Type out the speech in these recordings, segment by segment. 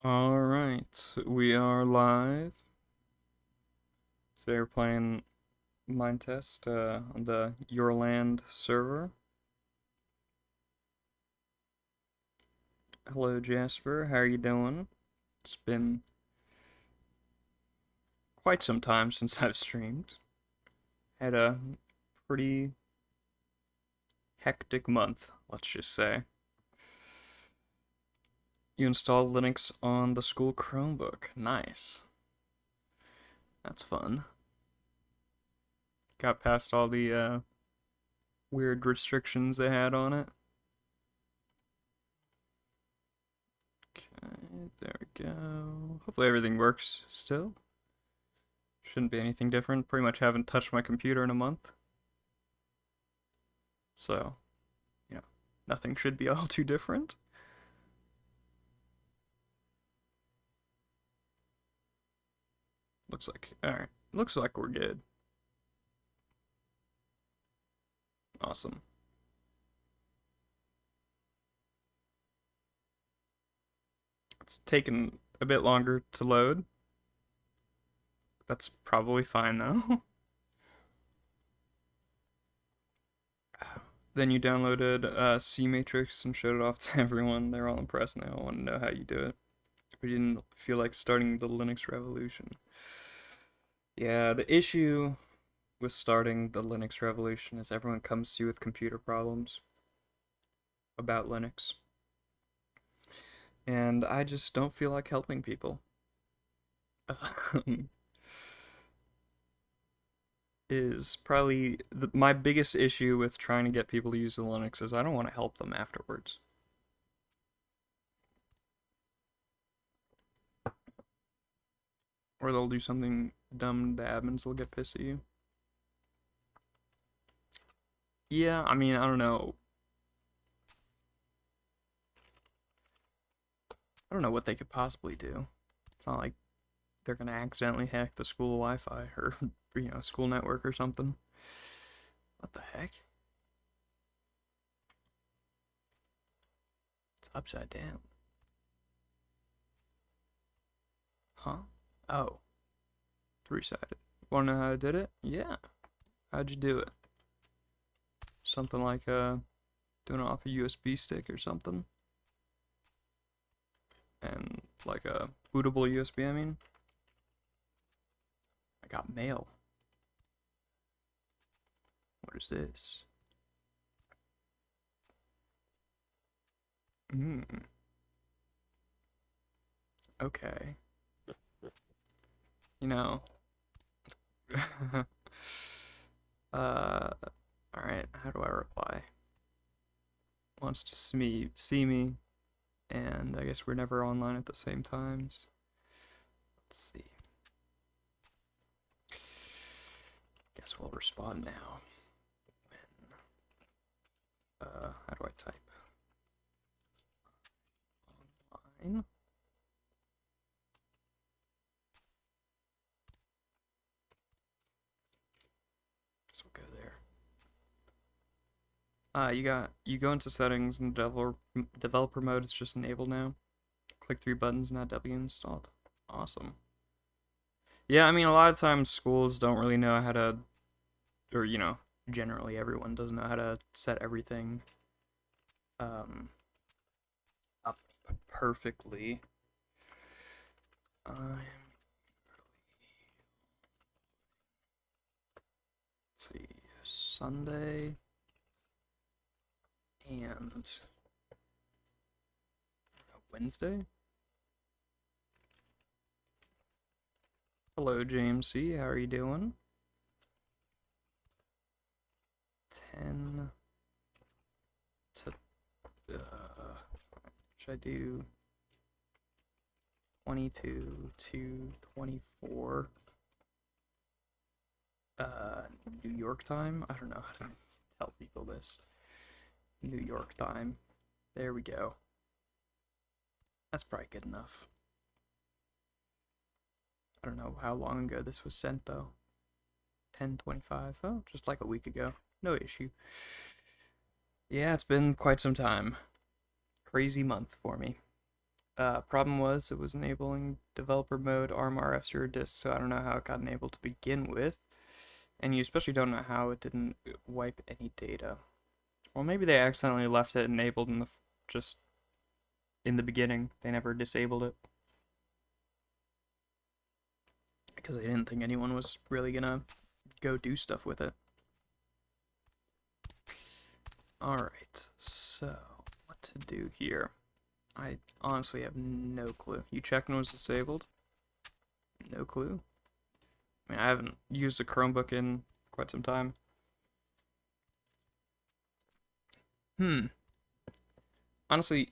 All right, we are live. Today we're playing Minetest on the Yourland server. Hello, Jasper. How are you doing? It's been quite some time since I've streamed. Had a pretty hectic month, let's just say. You installed Linux on the school Chromebook. Nice. That's fun. Got past all the weird restrictions they had on it. Okay, there we go. Hopefully everything works still. Shouldn't be anything different. Pretty much haven't touched my computer in a month. So, you know, nothing should be all too different. Alright. Looks like we're good. Awesome. It's taken a bit longer to load. That's probably fine though. Then you downloaded C Matrix and showed it off to everyone. They're all impressed now. I want to know how you do it. We didn't feel like starting the Linux revolution. Yeah, the issue with starting the Linux revolution is everyone comes to you with computer problems about Linux. And I just don't feel like helping people. Is probably my biggest issue with trying to get people to use the Linux is I don't want to help them afterwards. Or they'll do something dumb, the admins will get pissed at you. Yeah, I mean, I don't know. I don't know what they could possibly do. It's not like they're gonna accidentally hack the school Wi-Fi or school network or something. What the heck? It's upside down. Huh? Oh, three-sided. Wanna know how I did it? Yeah. How'd you do it? Something like doing it off a USB stick or something? And like a bootable USB, I mean. I got mail. What is this? Hmm. Okay. You know. uh. All right. How do I reply? Wants to see me, and I guess we're never online at the same times. Let's see. Guess we'll respond now. How do I type? Online. So we'll go there. You go into settings and developer mode. It's just enabled now. Click three buttons, now W installed. Awesome. Yeah, I mean a lot of times schools don't really know how to, or generally everyone doesn't know how to set everything um up perfectly. Let's see, Sunday and Wednesday. Hello, James C. How are you doing? 10 to should I do 22 to 24 New York time? I don't know how to tell people this. New York time. There we go. That's probably good enough. I don't know how long ago this was sent though. 10:25. Oh, just like a week ago. No issue. Yeah, it's been quite some time. Crazy month for me. Problem was it was enabling developer mode ARM RF0 disk, so I don't know how it got enabled to begin with. And you especially don't know how it didn't wipe any data. Or maybe they accidentally left it enabled in the just in the beginning. They never disabled it because they didn't think anyone was really gonna go do stuff with it. Alright, so what to do here? I honestly have no clue. You checked when it was disabled? No clue. I mean, I haven't used a Chromebook in quite some time. Honestly,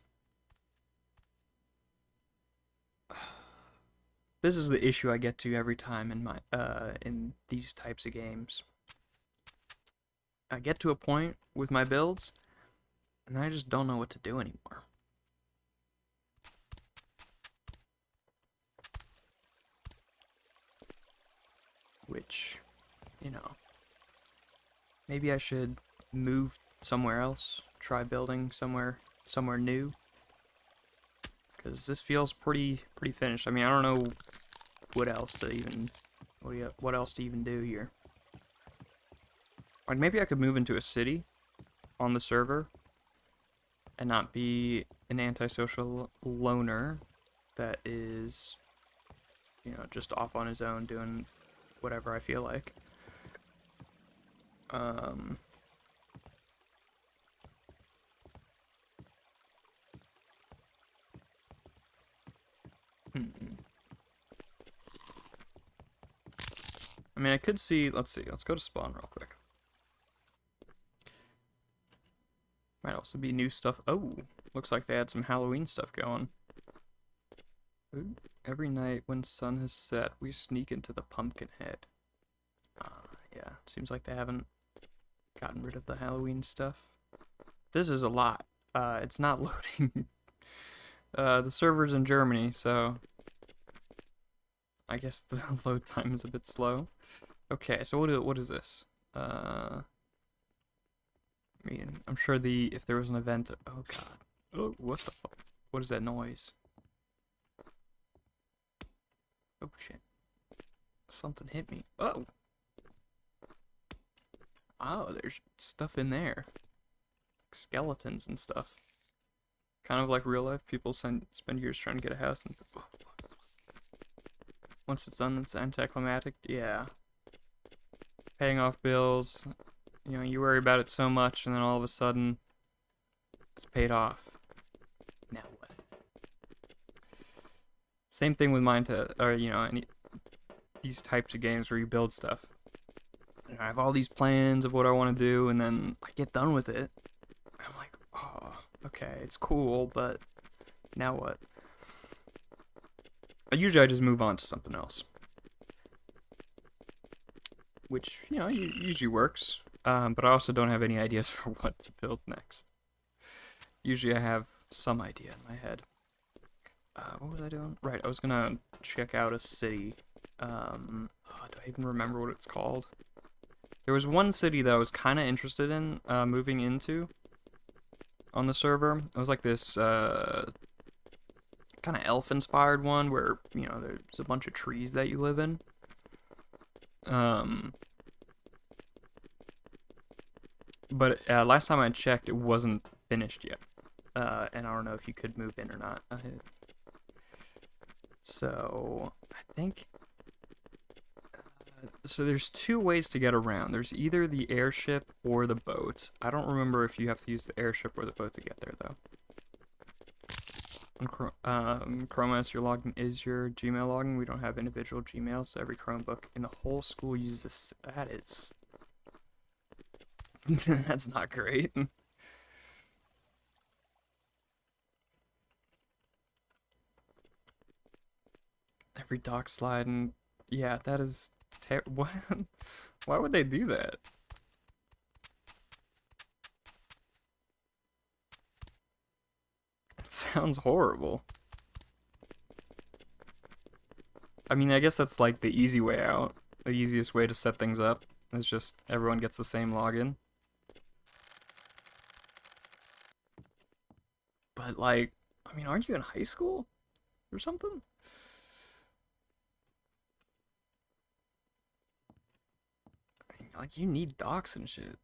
this is the issue I get to every time in my in these types of games. I get to a point with my builds, and I just don't know what to do anymore. Which, you know, maybe I should move somewhere else, try building somewhere new, because this feels pretty finished. I mean, I don't know what else to even what else to even do here. Like maybe I could move into a city on the server and not be an antisocial loner that is, you know, just off on his own doing whatever I feel like. I mean, I could see, let's go to spawn real quick. Might also be new stuff. Oh, looks like they had some Halloween stuff going. Ooh. Every night when sun has set, we sneak into the pumpkin head. Yeah, seems like they haven't gotten rid of the Halloween stuff. This is a lot. It's not loading. The server's in Germany, so I guess the load time is a bit slow. Okay, so what is this? I mean, I'm sure if there was an event. Oh god. Oh, what the fuck? What is that noise? Oh shit. Something hit me. Oh! Oh, there's stuff in there. Skeletons and stuff. Kind of like real life. People spend years trying to get a house and once it's done, it's anticlimactic. Yeah. Paying off bills. You know, you worry about it so much and then all of a sudden it's paid off. Now what? Same thing with Minetest, or you know, these types of games where you build stuff. I have all these plans of what I want to do, and then I get done with it. I'm like, oh, okay, it's cool, but now what? Usually I just move on to something else. Which, you know, usually works. But I also don't have any ideas for what to build next. Usually I have some idea in my head. What was I doing? Right, I was gonna check out a city. Do I even remember what it's called? There was one city that I was kind of interested in moving into on the server. It was like this kind of elf-inspired one where, you know, there's a bunch of trees that you live in. But last time I checked, it wasn't finished yet. And I don't know if you could move in or not. So, I think... so there's two ways to get around. There's either the airship or the boat. I don't remember if you have to use the airship or the boat to get there, though. Chrome OS, your login is your Gmail login. We don't have individual Gmails, so every Chromebook in the whole school uses this. That is... that's not great. Every dock slide and... yeah, that is... what? Why would they do that? It sounds horrible. I mean, I guess that's like the easy way out. The easiest way to set things up is just everyone gets the same login. But like, I mean, aren't you in high school? or something? Like, you need docs and shit.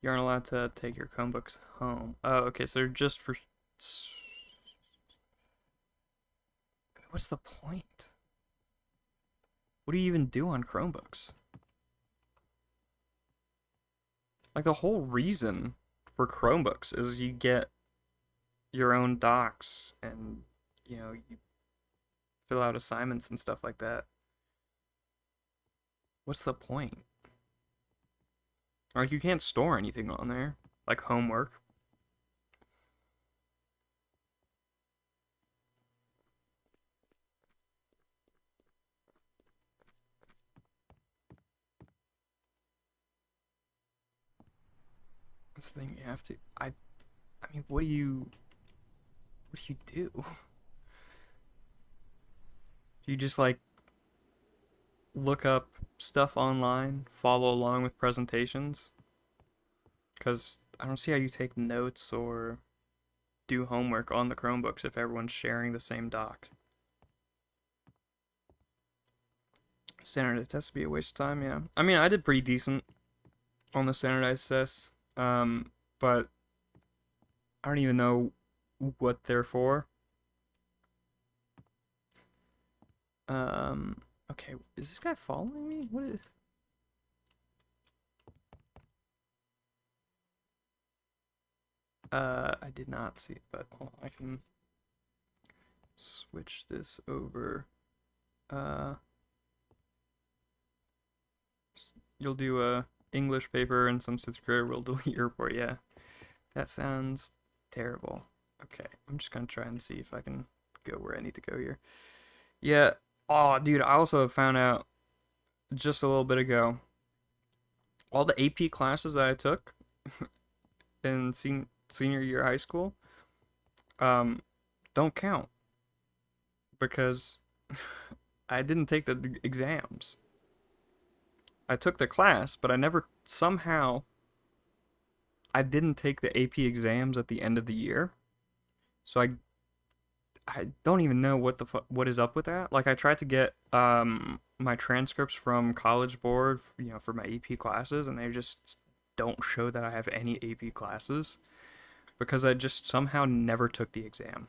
You aren't allowed to take your Chromebooks home. Oh, okay, so they're just for... What's the point? What do you even do on Chromebooks? Like, the whole reason for Chromebooks is you get your own docs and, you fill out assignments and stuff like that. What's the point? Like, you can't store anything on there, like homework. That's the thing, you have to. I mean, what do you do? Do you just like look up stuff online, follow along with presentations? Because I don't see how you take notes or do homework on the Chromebooks if everyone's sharing the same doc. Standardized tests would be a waste of time, yeah. I mean, I did pretty decent on the standardized tests, but I don't even know what they're for. Okay, is this guy following me? What is... I did not see it, but hold on, I can switch this over. You'll do a English paper and some sixth grade will delete your report. Yeah, that sounds terrible. Okay, I'm just gonna try and see if I can go where I need to go here. Yeah. Oh, dude, I also found out just a little bit ago. All the AP classes that I took in senior year high school, um, don't count because I didn't take the exams. I took the class, but I didn't take the AP exams at the end of the year. So I don't even know what is up with that. Like, I tried to get my transcripts from College Board, for my AP classes, and they just don't show that I have any AP classes because I just somehow never took the exam.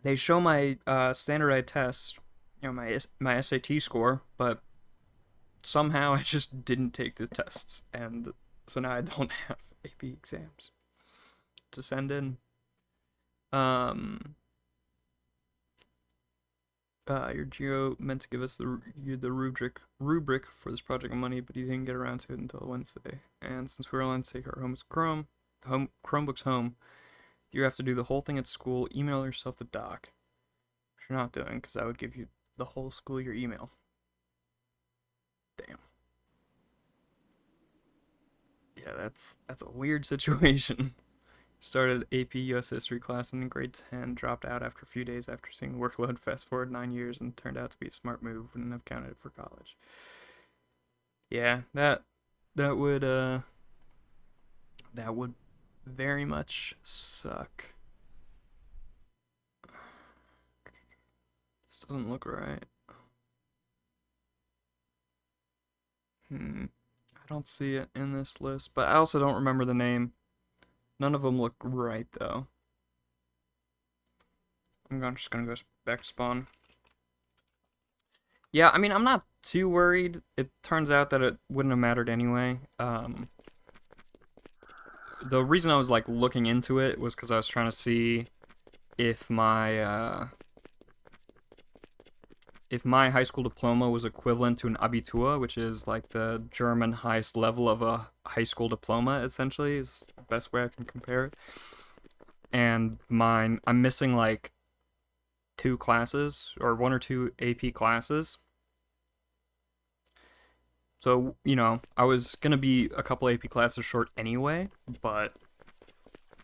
They show my standardized test, my SAT score, but somehow I just didn't take the tests, and so now I don't have AP exams to send in. Um, your Geo meant to give us the rubric for this project on Monday, but you didn't get around to it until Wednesday. And since we were allowed to take our Chromebooks home, you have to do the whole thing at school. Email yourself the doc, which you're not doing, because that would give you the whole school your email. Damn. Yeah, that's a weird situation. Started AP US History class in grade 10, dropped out after a few days after seeing the workload, fast forward 9 years, and turned out to be a smart move, wouldn't have counted it for college. Yeah, that would that would very much suck. This doesn't look right. I don't see it in this list, but I also don't remember the name. None of them look right, though. Just gonna go back to spawn. Yeah, I mean, I'm not too worried. It turns out that it wouldn't have mattered anyway. The reason I was, like, looking into it was because I was trying to see if my high school diploma was equivalent to an Abitur, which is like the German highest level of a high school diploma, essentially, is the best way I can compare it. And mine, I'm missing like 2 classes, or 1 or 2 AP classes. So, I was gonna be a couple AP classes short anyway, but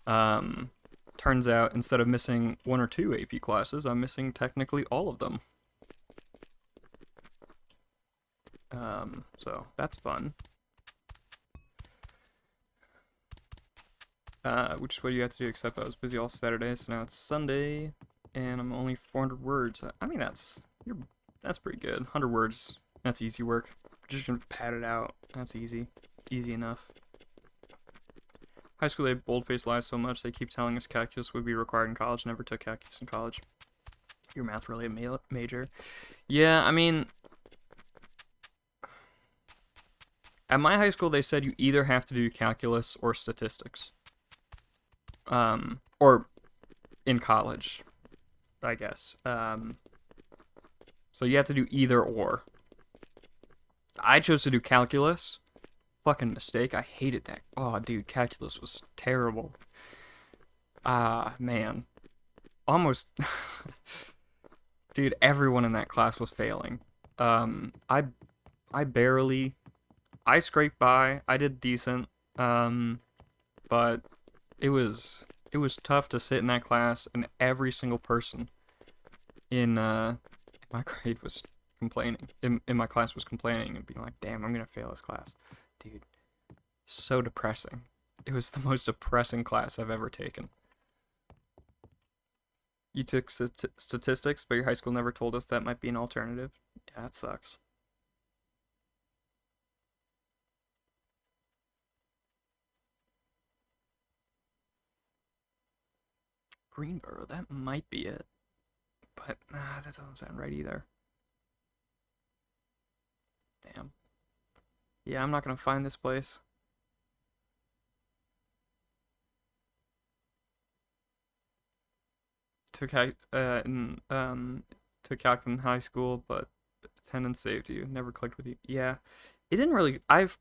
turns out instead of missing 1 or 2 AP classes, I'm missing technically all of them. So that's fun. which is what you had to do, except I was busy all Saturday, so now it's Sunday, and I'm only 400 words. I mean, that's pretty good. 100 words, that's easy work. Just gonna pad it out. That's easy. Easy enough. High school, they boldface lies so much, they keep telling us calculus would be required in college. Never took calculus in college. Your math really a major. Yeah, I mean, at my high school, they said you either have to do calculus or statistics. Or in college, I guess. So you have to do either or. I chose to do calculus. Fucking mistake. I hated that. Oh, dude, calculus was terrible. Ah, man. Almost. Dude, everyone in that class was failing. I barely. I scraped by. I did decent. But it was tough to sit in that class, and every single person in my grade was complaining. In my class was complaining and being like, "Damn, I'm gonna fail this class." Dude, so depressing. It was the most depressing class I've ever taken. You took statistics, but your high school never told us that might be an alternative. Yeah, that sucks. Greenboro, that might be it. But nah, that doesn't sound right either. Damn. Yeah, I'm not gonna find this place. Took took calc in high school, but attendance saved you. Never clicked with you. Yeah, it didn't really. I've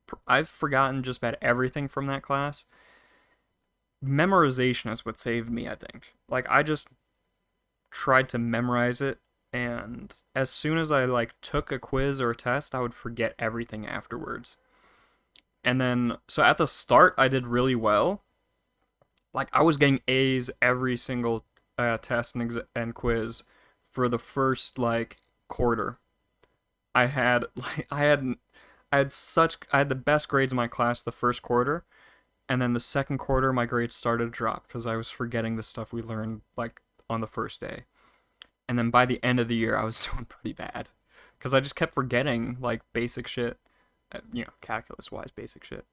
forgotten just about everything from that class. Memorization is what saved me, I think. Like I just tried to memorize it, and as soon as I like took a quiz or a test, I would forget everything afterwards. And then so at the start I did really well. Like I was getting A's every single test and quiz for the first like quarter. I had like I had the best grades in my class the first quarter, and then the second quarter my grades started to drop because I was forgetting the stuff we learned like on the first day. And then by the end of the year I was doing pretty bad because I just kept forgetting like basic shit, calculus wise basic shit.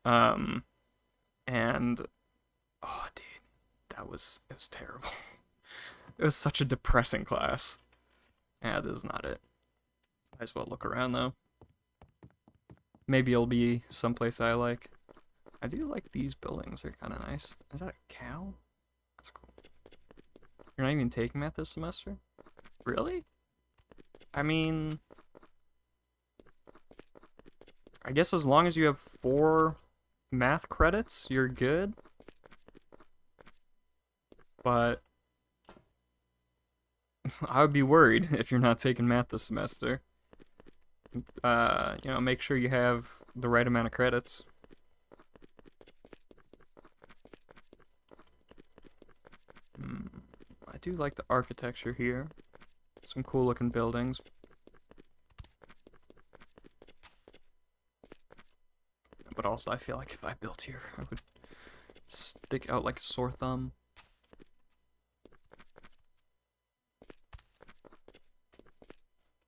Um and oh dude, it was terrible. It was such a depressing class. Yeah, this is not it. Might as well look around though. Maybe it'll be someplace I like. I do like these buildings. They're kind of nice. Is that a cow? That's cool. You're not even taking math this semester? Really? I mean, I guess as long as you have 4 math credits, you're good. But I would be worried if you're not taking math this semester. Make sure you have the right amount of credits. I do like the architecture here. Some cool looking buildings. But also, I feel like if I built here, I would stick out like a sore thumb.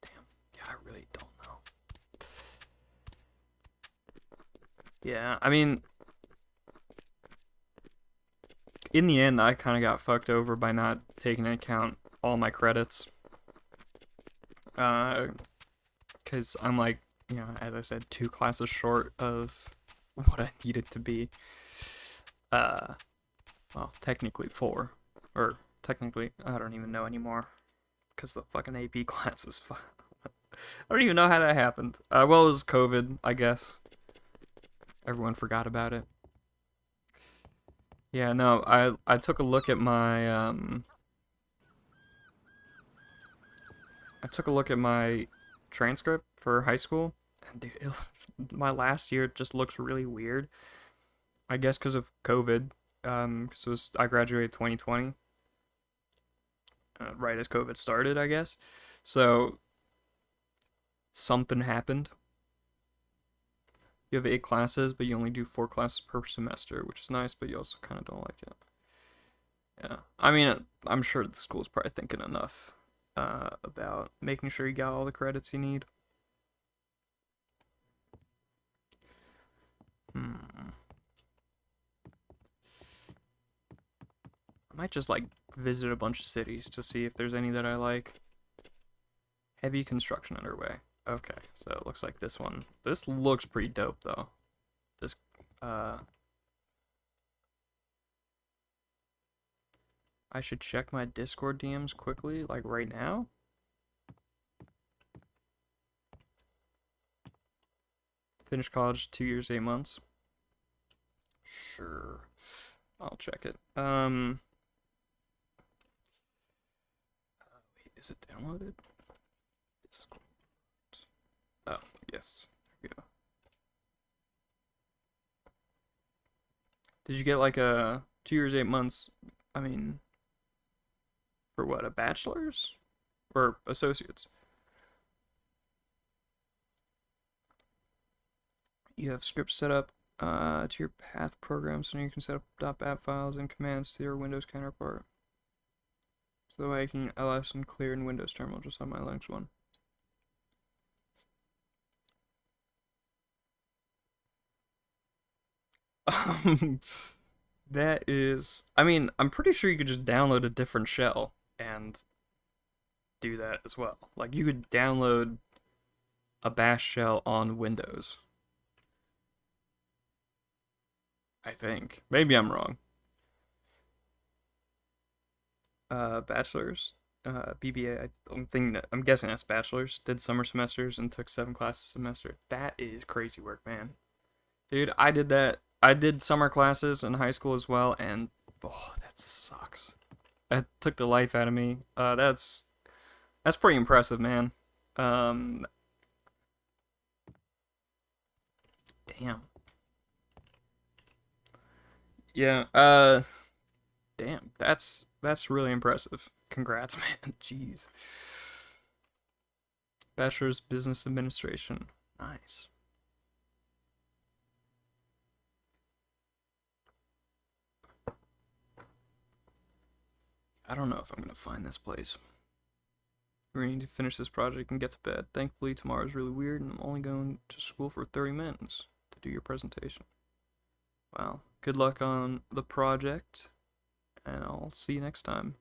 Damn. Yeah, I really don't know. Yeah, I mean, in the end, I kind of got fucked over by not taking into account all my credits. Because I'm like, as I said, 2 classes short of what I needed to be. Uh, well, technically 4. Or technically, I don't even know anymore. Because the fucking AP class is fun. I don't even know how that happened. Well, it was COVID, I guess. Everyone forgot about it. Yeah, no, I took a look at my transcript for high school, and dude, my last year just looks really weird. I guess because of COVID. Because I graduated 2020, right as COVID started, I guess. So something happened. You have 8 classes, but you only do 4 classes per semester, which is nice, but you also kind of don't like it. Yeah. I mean, I'm sure the school's probably thinking enough about making sure you got all the credits you need. Hmm. I might just like visit a bunch of cities to see if there's any that I like. Heavy construction underway. Okay, so it looks like this one. This looks pretty dope though. This I should check my Discord DMs quickly, like right now. Finished college 2 years, 8 months. Sure. I'll check it. Wait, is it downloaded? Discord. Oh, yes. There we go. Did you get like a 2 years, 8 months? I mean, for what, a bachelor's? Or associates? You have scripts set up to your path program so you can set up .bat files and commands to your Windows counterpart. So that way I can ls and clear in Windows terminal just on my Linux one. That is, I mean, I'm pretty sure you could just download a different shell and do that as well. Like you could download a bash shell on Windows. I think. Maybe I'm wrong. Bachelor's, BBA. I'm guessing that's bachelor's. Did summer semesters and took 7 classes a semester. That is crazy work, man. Dude, I did that. I did summer classes in high school as well, and oh, that sucks. That took the life out of me. That's pretty impressive, man. Um, damn. Yeah. Damn. That's really impressive. Congrats, man. Jeez. Bachelor's Business Administration. Nice. I don't know if I'm gonna find this place. We need to finish this project and get to bed. Thankfully, tomorrow's really weird, and I'm only going to school for 30 minutes to do your presentation. Well, good luck on the project, and I'll see you next time.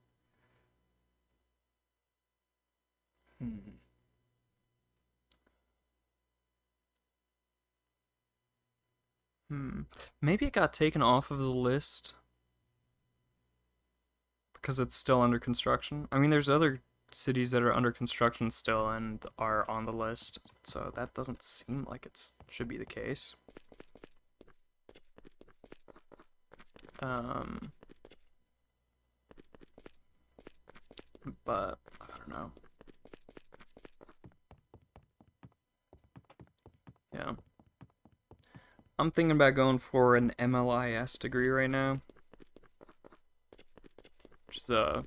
Hmm. Hmm. Maybe it got taken off of the list because it's still under construction. I mean, there's other cities that are under construction still and are on the list, so that doesn't seem like it should be the case. Um, but I don't know. Yeah. I'm thinking about going for an MLIS degree right now, which is uh,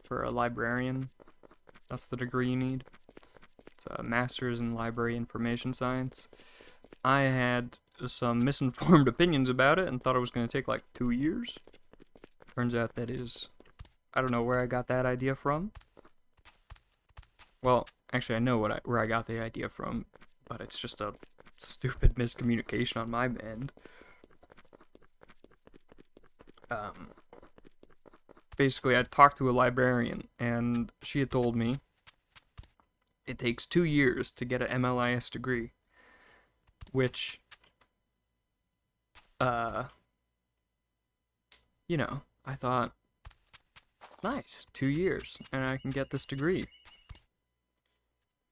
for a librarian. That's the degree you need. It's a master's in library information science. I had some misinformed opinions about it and thought it was going to take like 2 years. Turns out that is, I don't know where I got that idea from. Well, actually, I know where I got the idea from, but it's just a stupid miscommunication on my end. Um, Basically, I talked to a librarian, and she had told me it takes 2 years to get an MLIS degree, which, uh, I thought, nice, 2 years, and I can get this degree.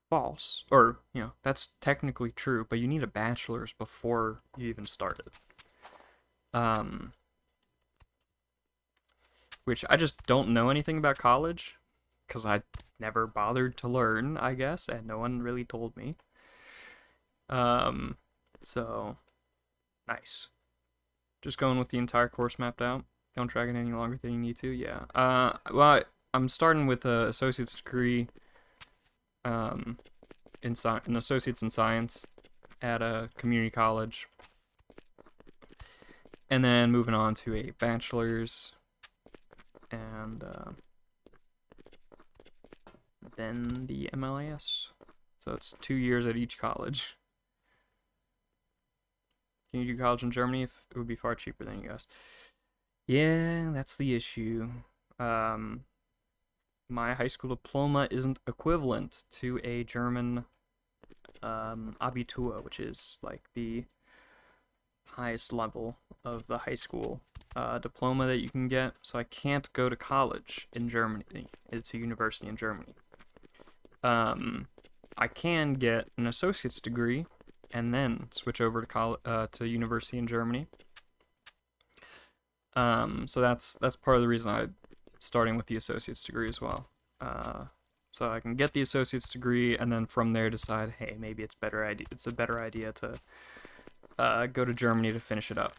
False. Or, that's technically true, but you need a bachelor's before you even started. Um, which I just don't know anything about college, because I never bothered to learn, I guess, and no one really told me. So, nice. Just going with the entire course mapped out. Don't drag it any longer than you need to, yeah. Well, I'm starting with a associate's degree, in associates in science, at a community college, and then moving on to a bachelor's, and then the MLAS. So it's 2 years at each college. Can you do college in Germany? If it would be far cheaper than US. Yeah, that's the issue. Um, my high school diploma isn't equivalent to a German Abitur, which is like the highest level of the high school diploma that you can get. So I can't go to college in Germany. It's a university in Germany. I can get an associate's degree and then switch over to to university in Germany. So that's part of the reason I'm starting with the associate's degree as well. So I can get the associate's degree and then from there decide, hey, maybe it's a better idea to go to Germany to finish it up.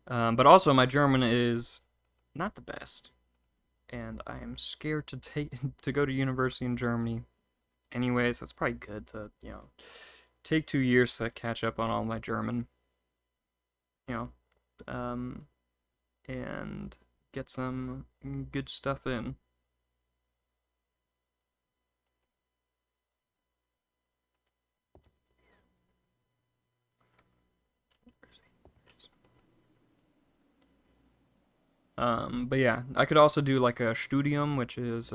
But also my German is not the best, and I am scared to go to university in Germany. Anyways, it's probably good to take 2 years to catch up on all my German, you know, and get some good stuff in. But yeah, I could also do like a studium, which is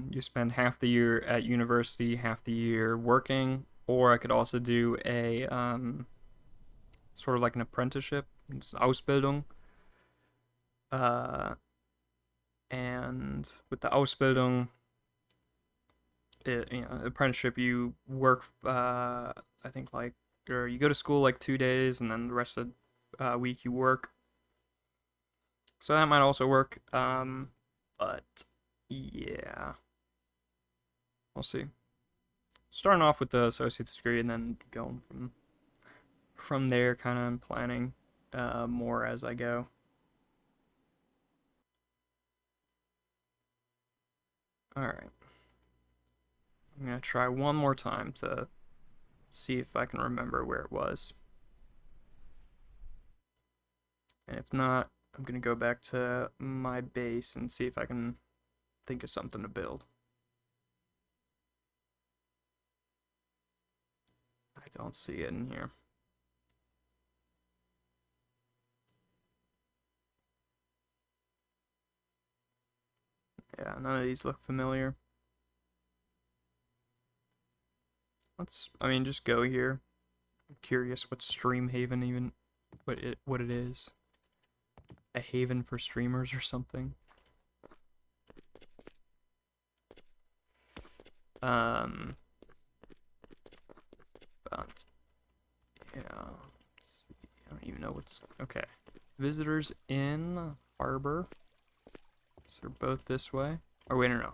you spend half the year at university, half the year working, or I could also do a sort of like an apprenticeship, it's Ausbildung. Uh, and with the Ausbildung, apprenticeship, you work. I think like, or you go to school like 2 days, and then the rest of the week you work. So that might also work. But yeah, we'll see. Starting off with the associate's degree, and then going from there, kind of planning more as I go. All right, I'm gonna try one more time to see if I can remember where it was, and if not, I'm gonna go back to my base and see if I can think of something to build. I don't see it in here. Yeah, none of these look familiar. I mean, just go here. I'm curious what Streamhaven even, what it is. A haven for streamers or something. Um, but yeah, I don't even know what's okay. Visitors in Harbor. So they're both this way. Or wait, no.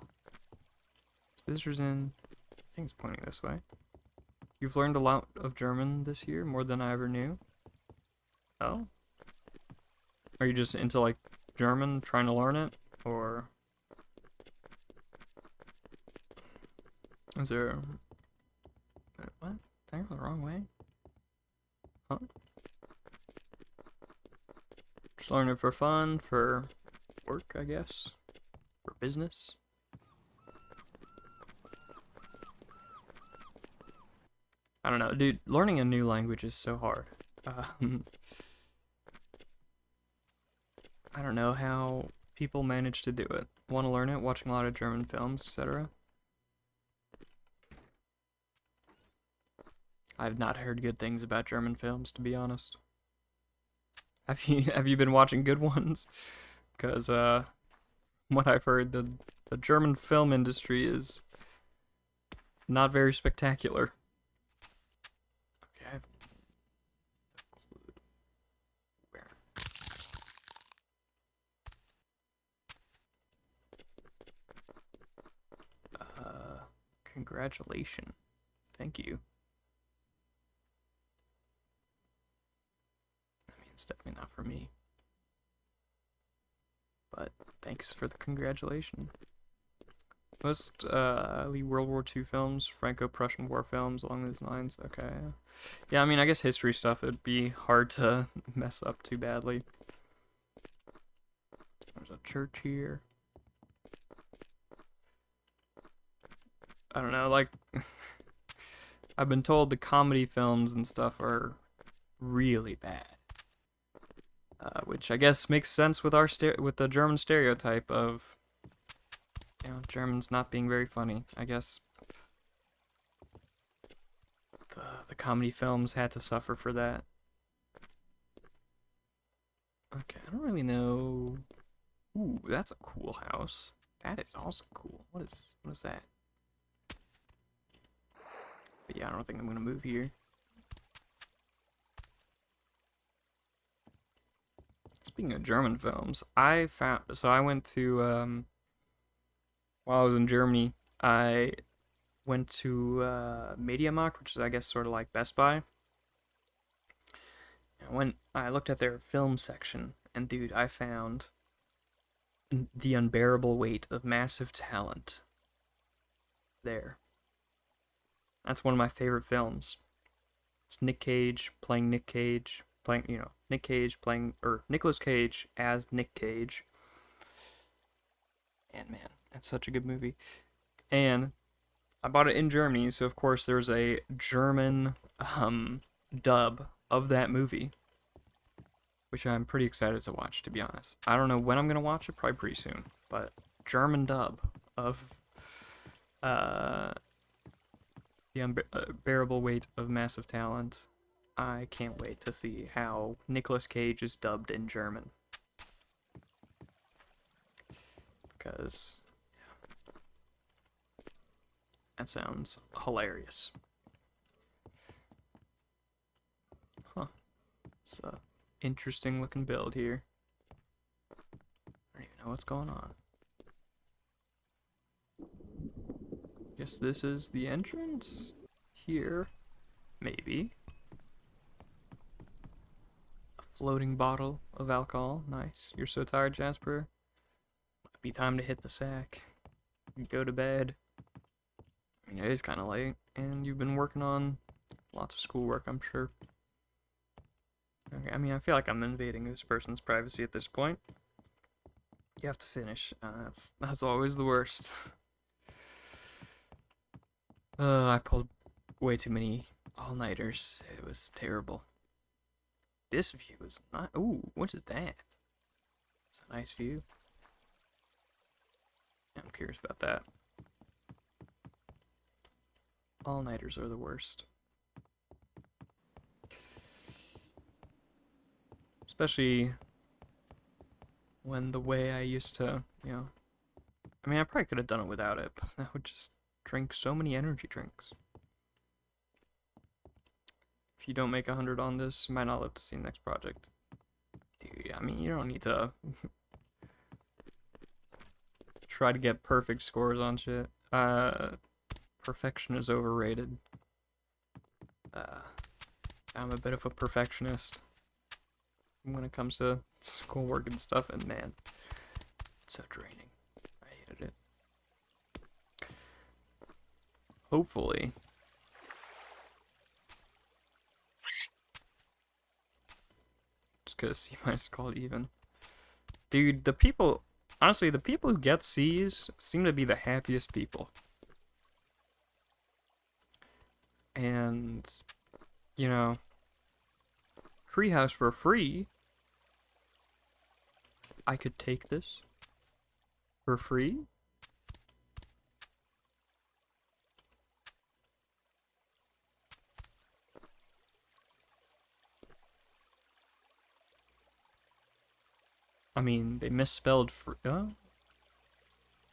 Visitors in. I think it's pointing this way. You've learned a lot of German this year, more than I ever knew. Oh? Are you just into like German, trying to learn it? Or is there. What? Did I go the wrong way? Huh? Just learn it for fun, for work, I guess. For business. I don't know, dude. Learning a new language is so hard. I don't know how people manage to do it. Want to learn it? Watching a lot of German films, etc. I've not heard good things about German films, to be honest. Have you been watching good ones? Because what I've heard, the German film industry is not very spectacular. Okay, I've where? Congratulations. Thank you. I mean, it's definitely not for me. But thanks for the congratulation. Mostly World War II films, Franco-Prussian War films along those lines. Okay. Yeah, I mean, I guess history stuff, it'd be hard to mess up too badly. There's a church here. I don't know, like, I've been told the comedy films and stuff are really bad. Which I guess makes sense with with the German stereotype of, Germans not being very funny. I guess the comedy films had to suffer for that. Okay, I don't really know. Ooh, that's a cool house. That is also cool. What is that? But yeah, I don't think I'm gonna move here. Speaking of German films, I went to while I was in Germany, I went to MediaMarkt, which is I guess sort of like Best Buy. I looked at their film section, and dude, I found The Unbearable Weight of Massive Talent there. That's one of my favorite films. It's Nick Cage playing Nick Cage, Nick Cage playing, or Nicolas Cage as Nick Cage. And man, that's such a good movie. And I bought it in Germany, so of course there's a German dub of that movie, which I'm pretty excited to watch, to be honest. I don't know when I'm gonna watch it, probably pretty soon, but German dub of The Unbearable Weight of Massive Talent. I can't wait to see how Nicolas Cage is dubbed in German. Because that sounds hilarious. Huh. It's a interesting looking build here. I don't even know what's going on. Guess this is the entrance? Here. Maybe. A floating bottle of alcohol. Nice. You're so tired, Jasper? Might be time to hit the sack. Go to bed. I mean, it is kind of late, and you've been working on lots of schoolwork, I'm sure. Okay, I mean, I feel like I'm invading this person's privacy at this point. You have to finish. That's always the worst. I pulled way too many all-nighters. It was terrible. This view is not. Ooh, what is that? It's a nice view. Yeah, I'm curious about that. All-nighters are the worst. Especially when the way I used to, I mean, I probably could have done it without it, but I would just drink so many energy drinks. If you don't make 100 on this, you might not live to see the next project. Dude, I mean, you don't need to try to get perfect scores on shit. Perfection is overrated. I'm a bit of a perfectionist when it comes to schoolwork and stuff, and man, it's so draining. I hated it. Hopefully. Just because C minus called even. Dude, honestly, the people who get C's seem to be the happiest people. And, Treehouse for free. I could take this for free. I mean, they misspelled free.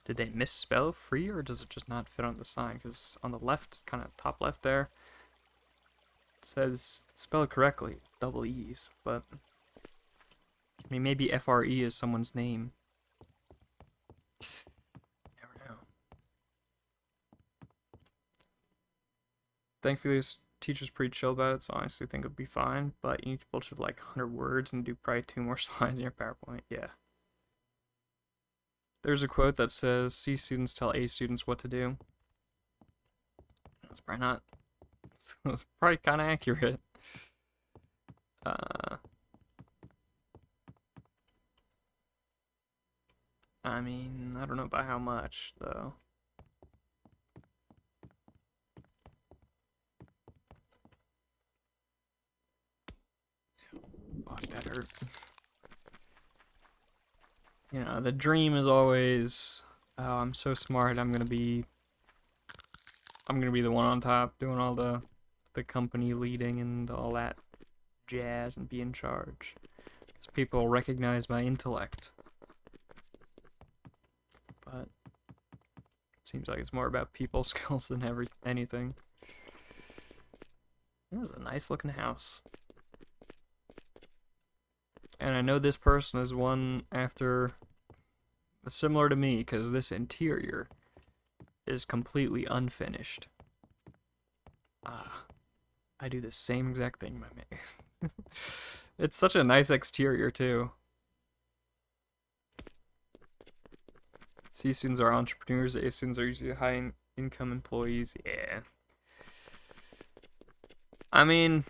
Did they misspell free, or does it just not fit on the sign? Because on the left, kind of top left there, it says it's spelled correctly, double E's, but I mean, maybe FRE is someone's name. Never know. Thankfully, this teacher's pretty chill about it, so I honestly think it'll be fine, but you need to bullshit like 100 words and do probably 2 more slides in your PowerPoint. Yeah. There's a quote that says, C students tell A students what to do. That's probably not. It's probably kind of accurate. I mean, I don't know by how much, though. Fuck, that hurt. You know, the dream is always, oh, I'm so smart, I'm gonna be the one on top doing all the company leading and all that jazz and be in charge. Because people recognize my intellect. But it seems like it's more about people skills than anything. This is a nice looking house. And I know this person is one after similar to me, because this interior is completely unfinished. I do the same exact thing, my man. It's such a nice exterior, too. C students are entrepreneurs, A students are usually high-income employees. Yeah. I mean,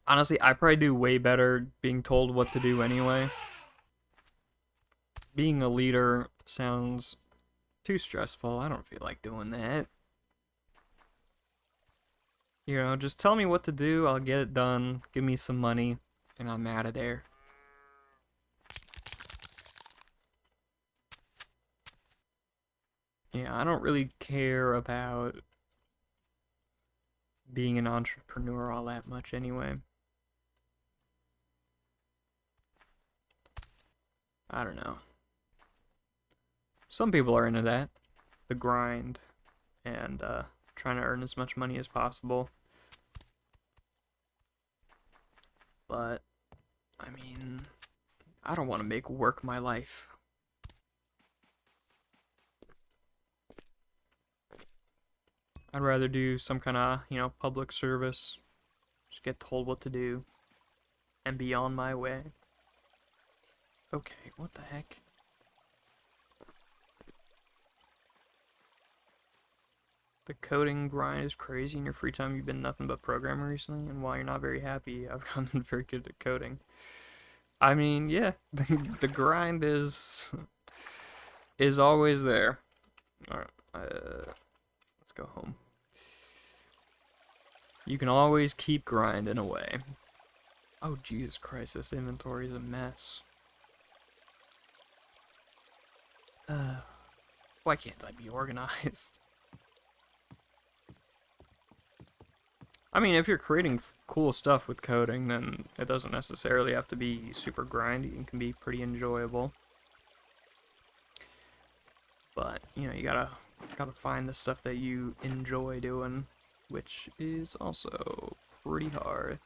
honestly, I probably do way better being told what to do anyway. Being a leader sounds too stressful. I don't feel like doing that. You know, just tell me what to do, I'll get it done, give me some money, and I'm out of there. Yeah, I don't really care about being an entrepreneur all that much anyway. I don't know. Some people are into that. The grind. And, trying to earn as much money as possible. But, I mean, I don't want to make work my life. I'd rather do some kind of, you know, public service. Just get told what to do. And be on my way. Okay, what the heck? The coding grind is crazy. In your free time, you've been nothing but programming recently, and while you're not very happy, I've gotten very good at coding. I mean, yeah, the grind is always there. All right, let's go home. You can always keep grinding away. Oh, Jesus Christ, this inventory is a mess. Why can't I be organized? I mean, if you're creating cool stuff with coding, then it doesn't necessarily have to be super grindy. It can be pretty enjoyable. But, you know, you gotta find the stuff that you enjoy doing, which is also pretty hard.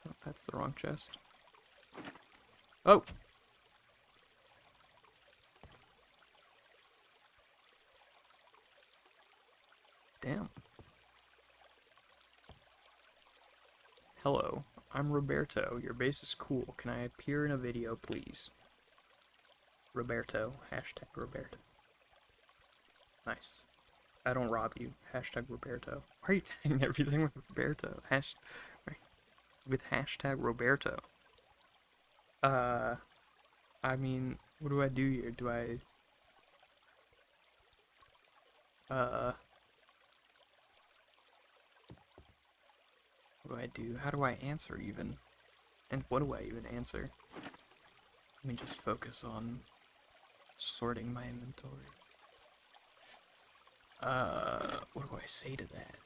Oh, that's the wrong chest. Oh! Damn. Hello, I'm Roberto. Your base is cool. Can I appear in a video, please? Roberto. Hashtag Roberto. Nice. I don't rob you. Hashtag Roberto. Why are you tagging everything with Roberto? With hashtag Roberto. I mean, what do I do here? Do I... What do I do? How do I answer, even? And what do I even answer? Let me just focus on sorting my inventory. What do I say to that?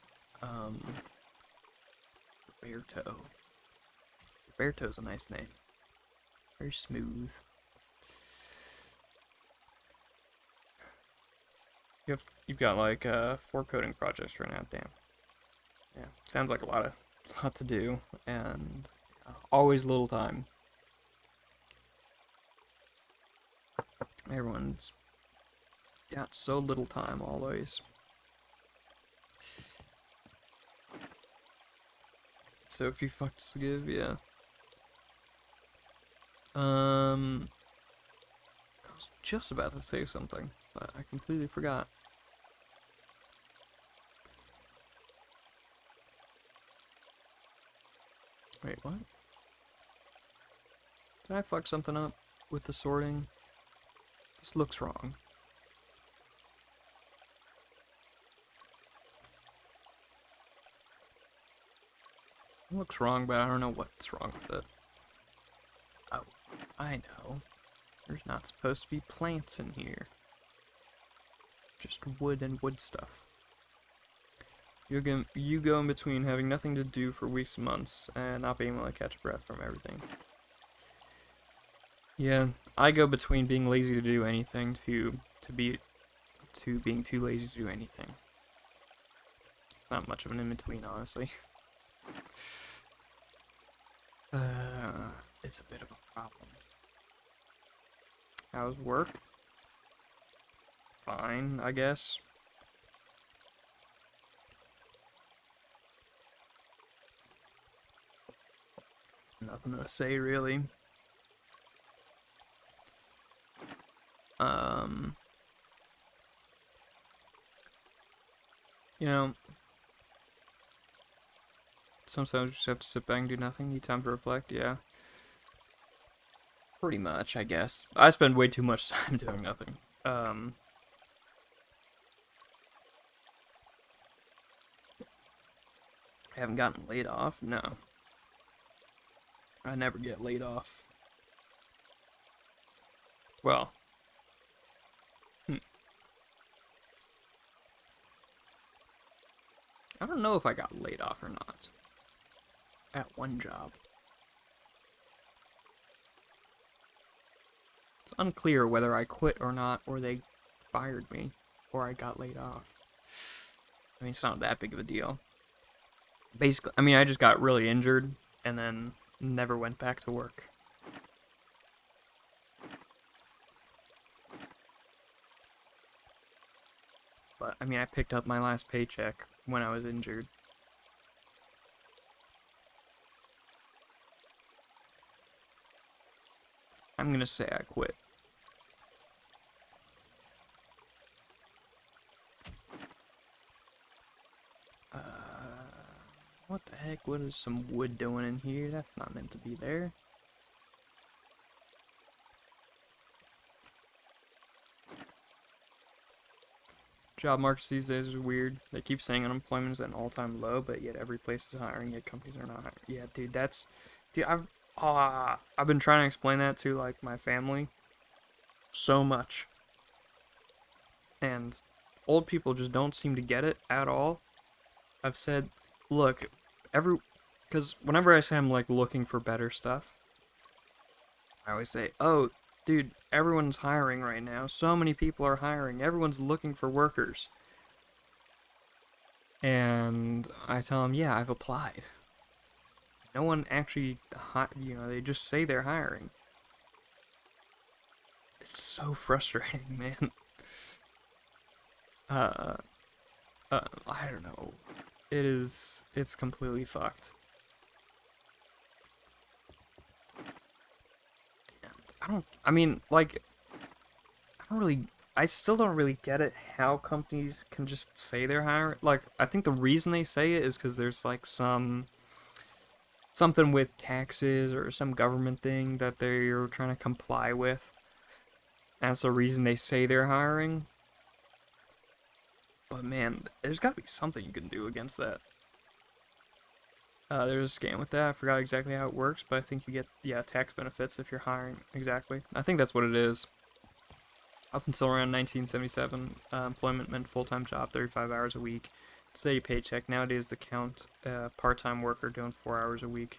Roberto. Roberto's a nice name. Very smooth. You've got like 4 coding projects right now, damn. Yeah, sounds like a lot to do, and always little time. Everyone's got so little time always. So few fucks to give, yeah. I was just about to say something, but I completely forgot. Wait, what? Did I fuck something up with the sorting? This looks wrong. It looks wrong, but I don't know what's wrong with it. Oh, I know. There's not supposed to be plants in here. Just wood and wood stuff. You go in between having nothing to do for weeks and months and not being able to catch a breath from everything. Yeah, I go between being lazy to do anything to being too lazy to do anything. Not much of an in-between, honestly. It's a bit of a problem. How's work? Fine, I guess. Nothing to say, really. You know, sometimes you just have to sit back and do nothing. Need time to reflect, yeah. Pretty much, I guess. I spend way too much time doing nothing. I haven't gotten laid off? No. I never get laid off. Well. I don't know if I got laid off or not. At one job. It's unclear whether I quit or not, or they fired me, or I got laid off. I mean, it's not that big of a deal. Basically, I mean, I just got really injured, and then never went back to work. But, I mean, I picked up my last paycheck when I was injured. I'm gonna say I quit. What the heck? What is some wood doing in here? That's not meant to be there. Job markets these days are weird. They keep saying unemployment is at an all-time low, but yet every place is hiring, yet companies are not hiring. Yeah, dude, that's... Dude, I've been trying to explain that to, like, my family so much. And old people just don't seem to get it at all. I've said, look, because whenever I say I'm, like, looking for better stuff, I always say, oh, dude, everyone's hiring right now. So many people are hiring. Everyone's looking for workers. And I tell them, yeah, I've applied. No one actually, they just say they're hiring. It's so frustrating, man. I don't know. It's completely fucked. I still don't really get it how companies can just say they're hiring. Like, I think the reason they say it is because there's, like, something with taxes or some government thing that they're trying to comply with. That's the reason they say they're hiring. But man, there's gotta be something you can do against that. There's a scam with that. I forgot exactly how it works, but I think you get, yeah, tax benefits if you're hiring. Exactly. I think that's what it is. Up until around 1977, employment meant full-time job, 35 hours a week, steady paycheck. Nowadays, the count part-time worker doing 4 hours a week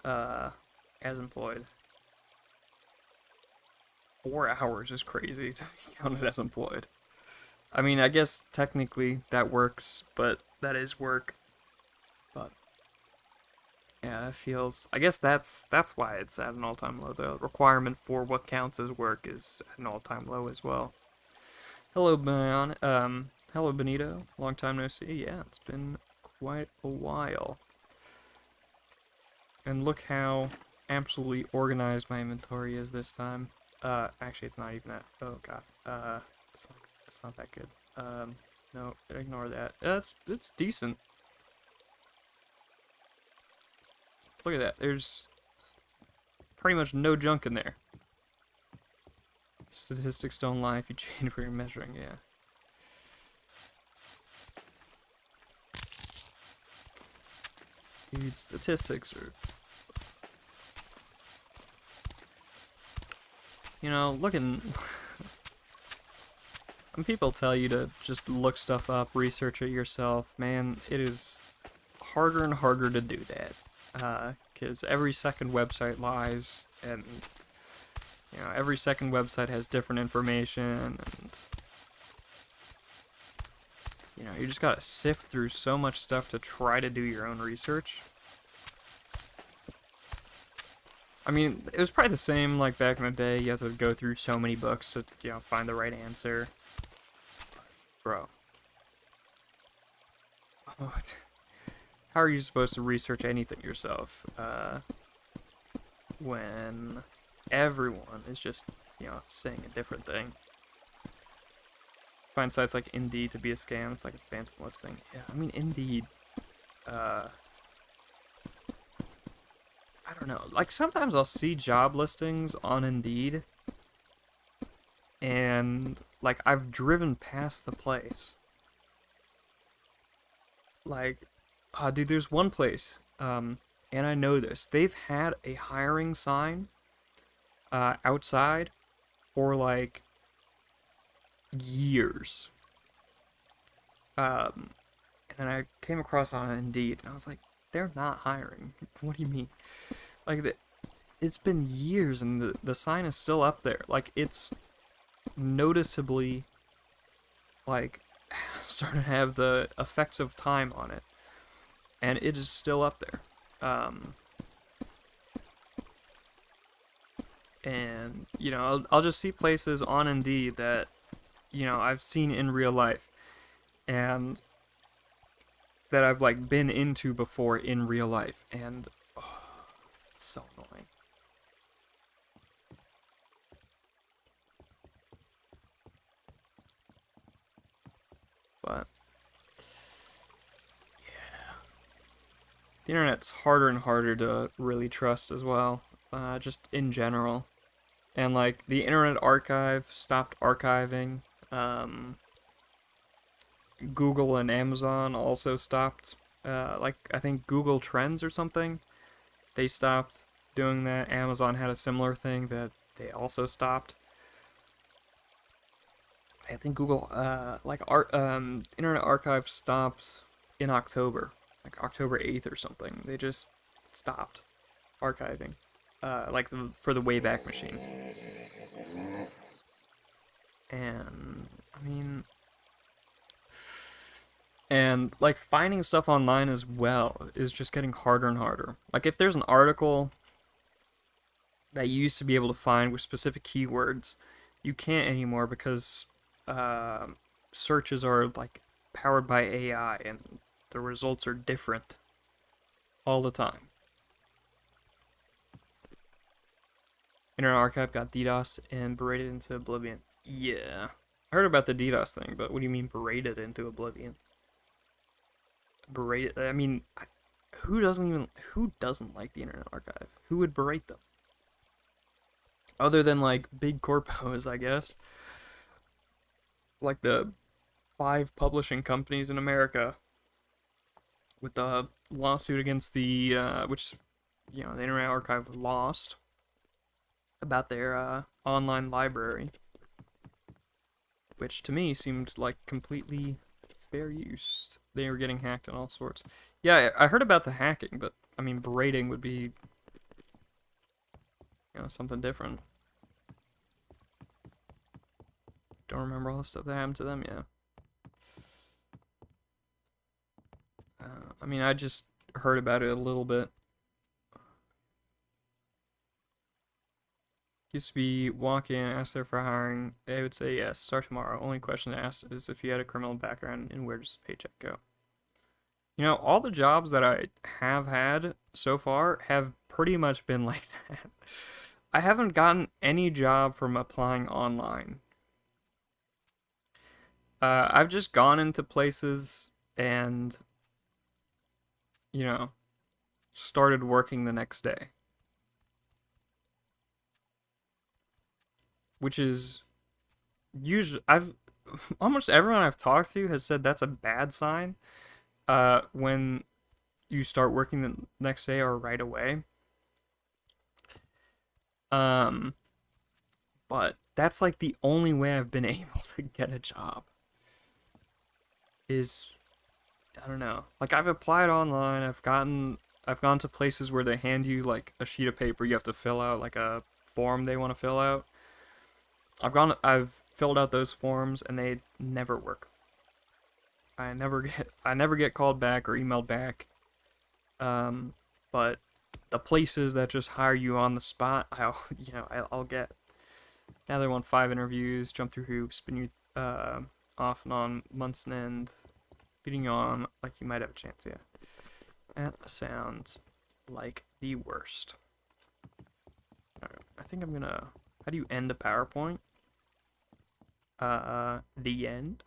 as employed. 4 hours is crazy to be counted as employed. I mean, I guess technically that works, but that is work. But yeah, it feels. I guess that's why it's at an all-time low. The requirement for what counts as work is at an all-time low as well. Hello, hello, Benito. Long time no see. Yeah, it's been quite a while. And look how absolutely organized my inventory is this time. Actually, it's not even that. Oh god. It's not that good. No, ignore that. It's decent. Look at that. There's pretty much no junk in there. Statistics don't lie if you change where you're measuring, yeah. Dude, statistics are... You know, looking... When people tell you to just look stuff up, research it yourself, man, it is harder and harder to do that. Because every second website lies, and, you know, every second website has different information, and, you know, you just gotta sift through so much stuff to try to do your own research. I mean, it was probably the same, like, back in the day. You have to go through so many books to, you know, find the right answer. Bro. What? How are you supposed to research anything yourself, when everyone is just, you know, saying a different thing? Find sites like Indeed to be a scam. It's like a phantom listing. Yeah, I mean, Indeed, I don't know. Like, sometimes I'll see job listings on Indeed, and, like, I've driven past the place. Like, dude, there's one place, and I know this. They've had a hiring sign, outside for, like, years. And then I came across on Indeed, and I was like, they're not hiring. What do you mean? Like, it's been years, and the sign is still up there. Like, it's noticeably, like, starting to have the effects of time on it. And it is still up there. And, you know, I'll just see places on Indeed that, you know, I've seen in real life. And that I've, like, been into before in real life. And, oh, it's so annoying. But, yeah. The internet's harder and harder to really trust as well. Just in general. And, like, the Internet Archive stopped archiving. Google and Amazon also stopped. Like, I think Google Trends or something, they stopped doing that. Amazon had a similar thing that they also stopped. I think Google, Internet Archive stopped in October, like October 8th or something. They just stopped archiving, for the Wayback Machine. And, I mean, and, like, finding stuff online as well is just getting harder and harder. Like, if there's an article that you used to be able to find with specific keywords, you can't anymore because searches are, like, powered by AI, and the results are different all the time. Internet Archive got DDoS and berated into oblivion. Yeah. I heard about the DDoS thing, but what do you mean berated into oblivion? Berated? I mean, who doesn't like the Internet Archive? Who would berate them? Other than, like, big corpos, I guess. Like the 5 publishing companies in America with the lawsuit against the, which, you know, the Internet Archive lost about their online library, which to me seemed like completely fair use. They were getting hacked and all sorts. Yeah, I heard about the hacking, but I mean, berating would be, you know, something different. Don't remember all the stuff that happened to them, yeah. I mean, I just heard about it a little bit. Used to be walk in, ask there for hiring. They would say yes, start tomorrow. Only question to ask is if you had a criminal background and where does the paycheck go? You know, all the jobs that I have had so far have pretty much been like that. I haven't gotten any job from applying online. I've just gone into places and, you know, started working the next day, which is usually I've almost everyone I've talked to has said that's a bad sign. When you start working the next day or right away. Um, but that's like the only way I've been able to get a job is I don't know. Like I've applied online, I've gone to places where they hand you like a sheet of paper you have to fill out like a form they want to fill out. I've filled out those forms and they never work. I never get called back or emailed back. But the places that just hire you on the spot, I'll get. Now they want 5 interviews, jump through hoops, spin you off and on months and end, beating you on like you might have a chance. Yeah, that sounds like the worst. Alright, I think I'm gonna. How do you end a PowerPoint? The end.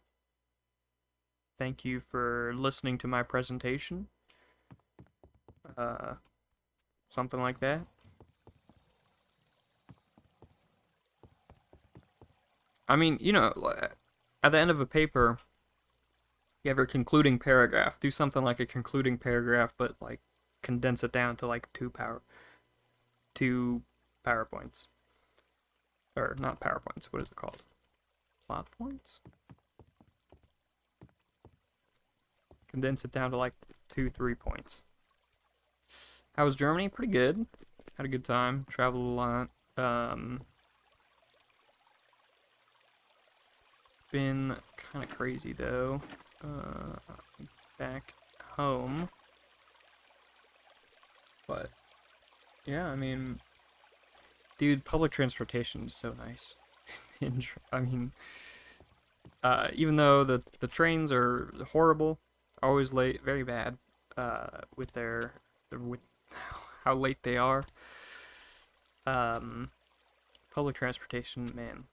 Thank you for listening to my presentation. Uh, Something like that. I mean, at the end of a paper, you have your concluding paragraph. Do something like a concluding paragraph, but like condense it down to like two PowerPoints. Or not PowerPoints, what is it called? Plot points? Condense it down to like 2, 3 points. How was Germany? Pretty good. Had a good time. Traveled a lot. Been kind of crazy though. Back home. But yeah, I mean, dude, public transportation is so nice. I mean, even though the trains are horrible, always late, very bad. With how late they are. Public transportation, man,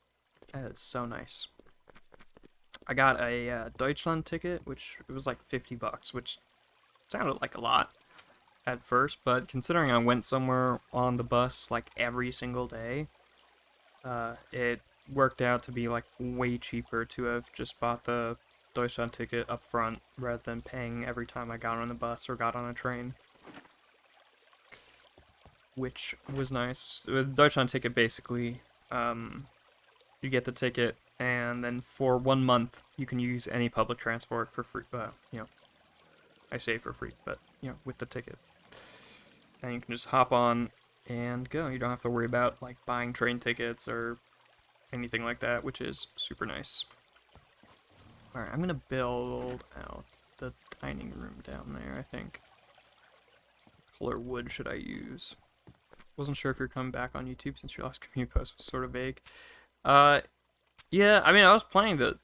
that is so nice. I got a Deutschland ticket, which it was like $50, which sounded like a lot at first, but considering I went somewhere on the bus like every single day, it worked out to be like way cheaper to have just bought the Deutschland ticket up front rather than paying every time I got on the bus or got on a train. Which was nice. With Deutschland ticket, basically, you get the ticket, and then for 1 month, you can use any public transport for free. I say for free, but, with the ticket. And you can just hop on and go. You don't have to worry about, like, buying train tickets or anything like that, which is super nice. Alright, I'm gonna build out the dining room down there, I think. What color wood should I use? Wasn't sure if you're coming back on YouTube since your last community post was sort of vague. Yeah, I mean, I was planning to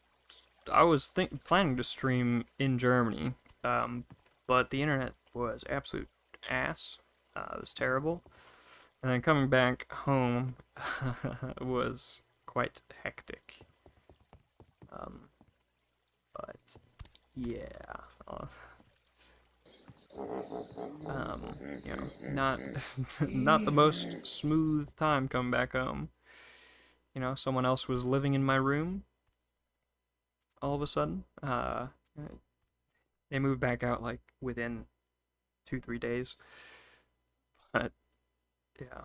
stream in Germany, but the internet was absolute ass. It was terrible. And then coming back home was quite hectic. But yeah. Not not the most smooth time coming back home. Someone else was living in my room all of a sudden. They moved back out like within 2, 3 days. But yeah.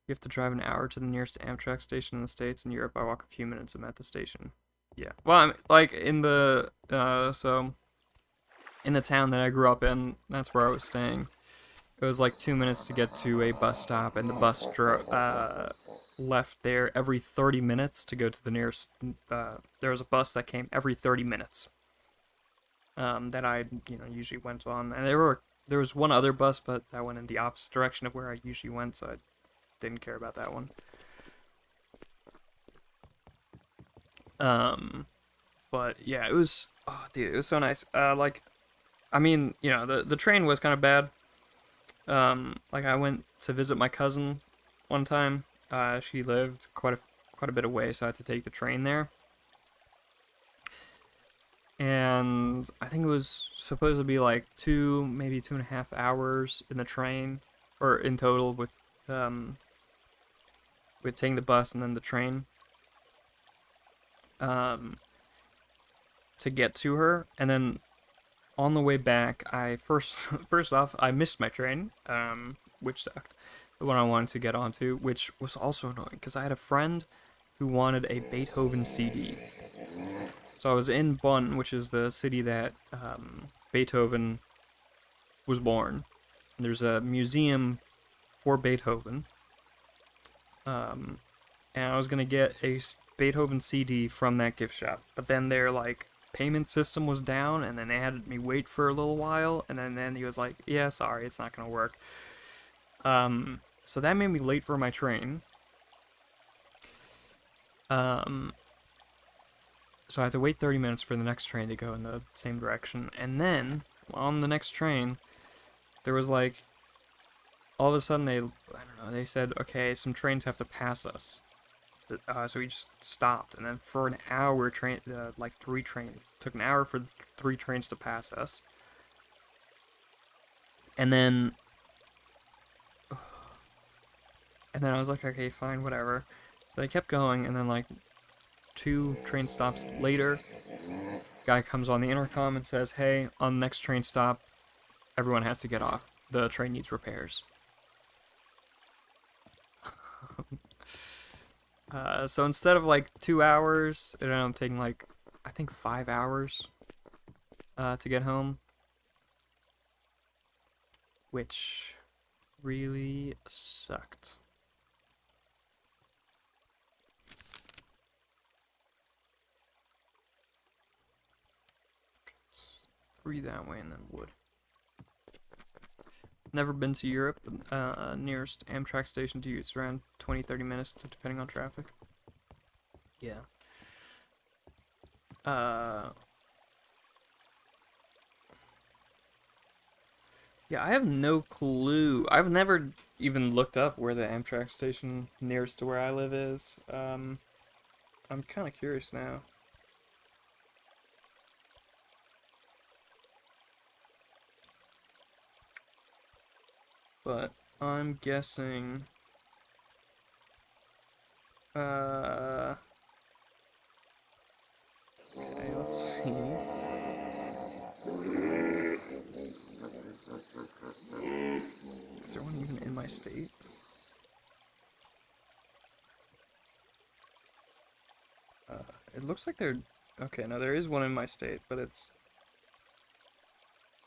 You have to drive an hour to the nearest Amtrak station in the States. In Europe, I walk a few minutes. I'm at the station. Yeah. Well, I'm like in the in the town that I grew up in, that's where I was staying. It was like 2 minutes to get to a bus stop, and the bus left there every 30 minutes to go to the nearest. There was a bus that came every 30 minutes. That I usually went on, and there was one other bus, but that went in the opposite direction of where I usually went, so I didn't care about that one. But yeah, it was. Oh, dude, it was so nice. I mean, the train was kind of bad. Like I went to visit my cousin one time. She lived quite a bit away, so I had to take the train there. And I think it was supposed to be like maybe 2.5 hours in the train, or in total um with taking the bus and then the train um to get to her. And then on the way back, I first off I missed my train, which sucked. The one I wanted to get onto, which was also annoying because I had a friend who wanted a Beethoven CD. So I was in Bonn, which is the city that Beethoven was born. There's a museum for Beethoven, um, and I was gonna get a Beethoven CD from that gift shop. But then their like payment system was down, and then they had me wait for a little while, and then he was like, "Yeah, sorry, it's not gonna work." So that made me late for my train. Um, so I had to wait 30 minutes for the next train to go in the same direction, and then on the next train, there was like all of a sudden I don't know, they said, okay, some trains have to pass us. So we just stopped, and then for an hour, like three trains, took an hour for the three trains to pass us. And then I was like, okay, fine, whatever. So I kept going, and then like two train stops later, guy comes on the intercom and says, hey, on the next train stop, everyone has to get off. The train needs repairs. So instead of like 2 hours, it ended up taking like, I think 5 hours to get home, which really sucked. It's 3 that way and then wood. Never been to Europe. Nearest Amtrak station to use around 20-30 minutes, depending on traffic. Yeah. Yeah, I have no clue. I've never even looked up where the Amtrak station nearest to where I live is. I'm kind of curious now. But I'm guessing. Okay, let's see. Is there one even in my state? It looks like there. Okay, no, there is one in my state, but it's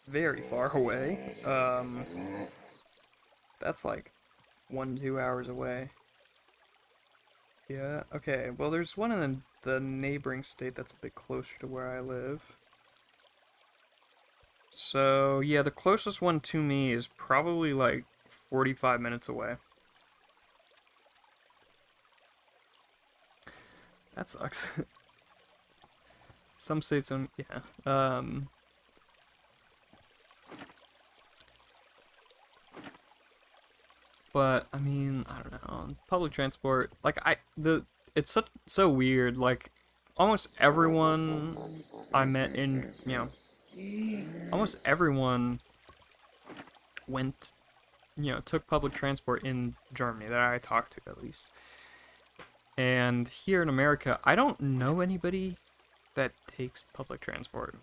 very far away. That's like 1-2 hours away. Yeah, okay. Well, there's one in the neighboring state that's a bit closer to where I live. So, yeah, the closest one to me is probably like 45 minutes away. That sucks. Some states don't, yeah. But I mean, I don't know. Public transport, like it's so weird. Like almost everyone I met in, almost everyone went, took public transport in Germany that I talked to at least. And here in America, I don't know anybody that takes public transport.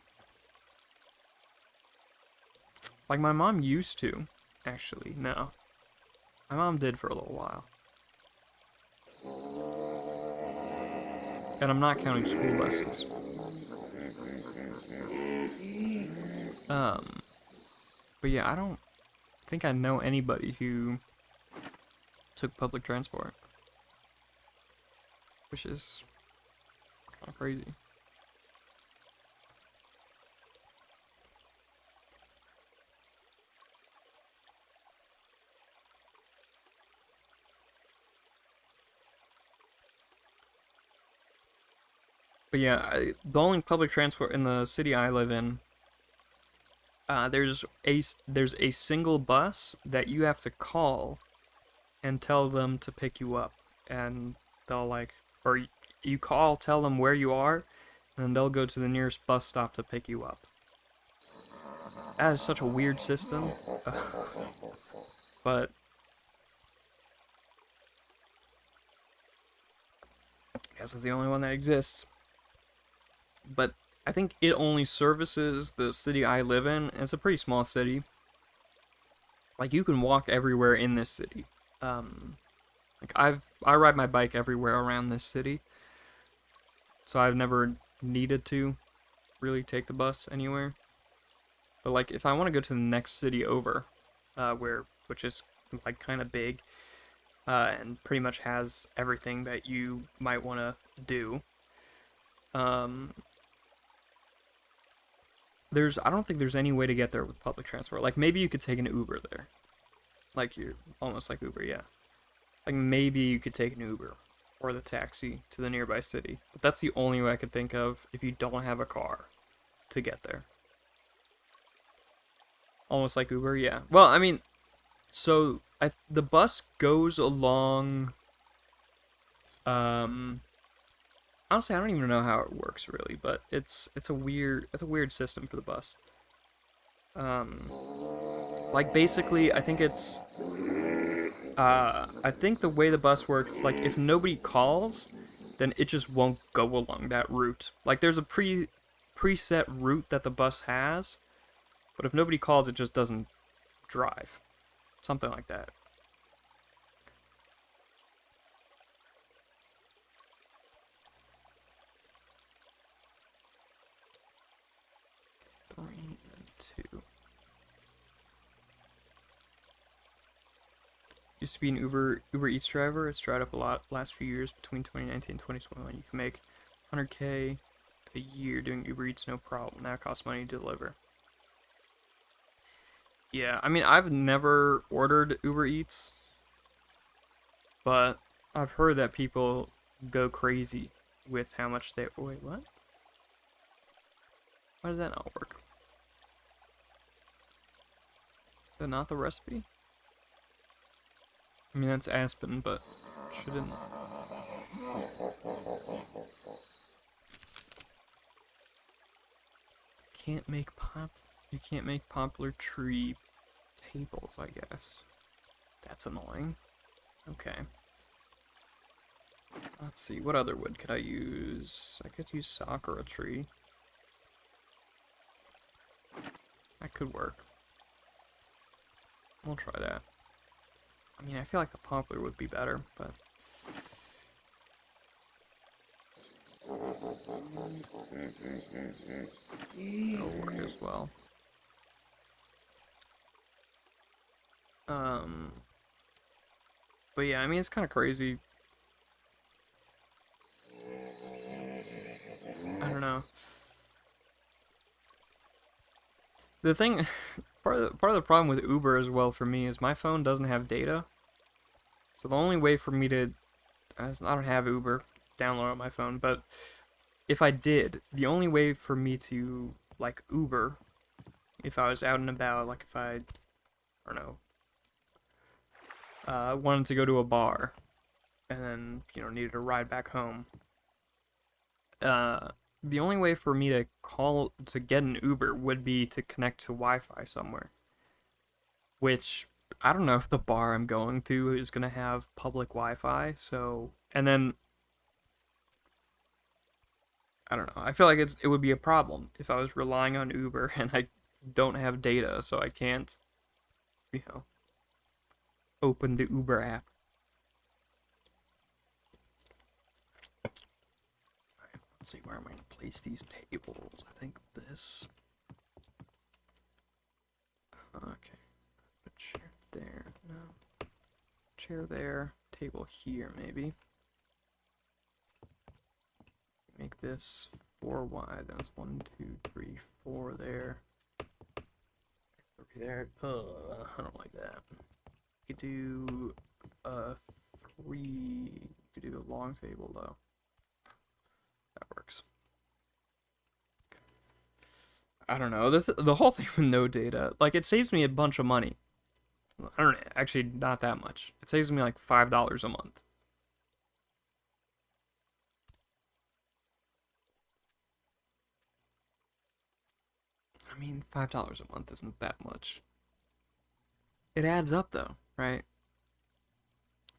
Like my mom used to, actually. No. My mom did for a little while. And I'm not counting school buses. Um, but yeah, I don't think I know anybody who took public transport, which is kind of crazy. But yeah, the only public transport in the city I live in There's a single bus that you have to call and tell them to pick you up, and they'll like, or you call, tell them where you are, and they'll go to the nearest bus stop to pick you up. That is such a weird system, but I guess it's the only one that exists. But I think it only services the city I live in. It's a pretty small city. Like, you can walk everywhere in this city. Like, I ride my bike everywhere around this city, so I've never needed to really take the bus anywhere. But like, if I want to go to the next city over, which is like kind of big, and pretty much has everything that you might want to do, um, I don't think there's any way to get there with public transport. Like, maybe you could take an Uber there. Like, you're almost like Uber, yeah. Like, maybe you could take an Uber or the taxi to the nearby city. But that's the only way I could think of if you don't have a car to get there. Almost like Uber, yeah. Well, I mean, so the bus goes along. Honestly, I don't even know how it works really, but it's a weird system for the bus. Like, basically, I think the way the bus works, like, if nobody calls, then it just won't go along that route. Like, there's a preset route that the bus has, but if nobody calls, it just doesn't drive. Something like that. Three and two. Used to be an Uber Eats driver. It's dried up a lot last few years. Between 2019 and 2021, you can make 100K a year doing Uber Eats, no problem. Now it costs money to deliver. Yeah, I mean, I've never ordered Uber Eats, but I've heard that people go crazy with how much they. Wait, what? Why does that not work? Is that not the recipe? I mean, that's Aspen, but shouldn't. Can't make pop. You can't make poplar tree tables, I guess. That's annoying. Okay. Let's see, what other wood could I use? I could use sakura tree. That could work. We'll try that. I mean, I feel like the poplar would be better, but... it'll work as well. But yeah, I mean, it's kind of crazy. I don't know. The thing, part of the problem with Uber as well for me is my phone doesn't have data. So the only way for me to, I don't have Uber download on my phone, but if I did, the only way for me to like Uber, if I was out and about, like if I don't know, wanted to go to a bar, and then needed a ride back home. The only way for me to call to get an Uber would be to connect to Wi-Fi somewhere, which I don't know if the bar I'm going to is gonna have public Wi-Fi. So, and then I don't know. I feel like it would be a problem if I was relying on Uber and I don't have data, so I can't, you know, open the Uber app. Alright, let's see, where am I going to place these tables? I think this. Okay. Put a chair there. No. Chair there. Table here, maybe. Make this 4 wide. That's 1, 2, 3, 4 there. 3 there. I don't like that. You could do 3. You could do a long table though. That works. I don't know. The whole thing with no data, like it saves me a bunch of money. I don't actually not that much. It saves me like $5 a month. I mean, $5 a month isn't that much. It adds up though, right?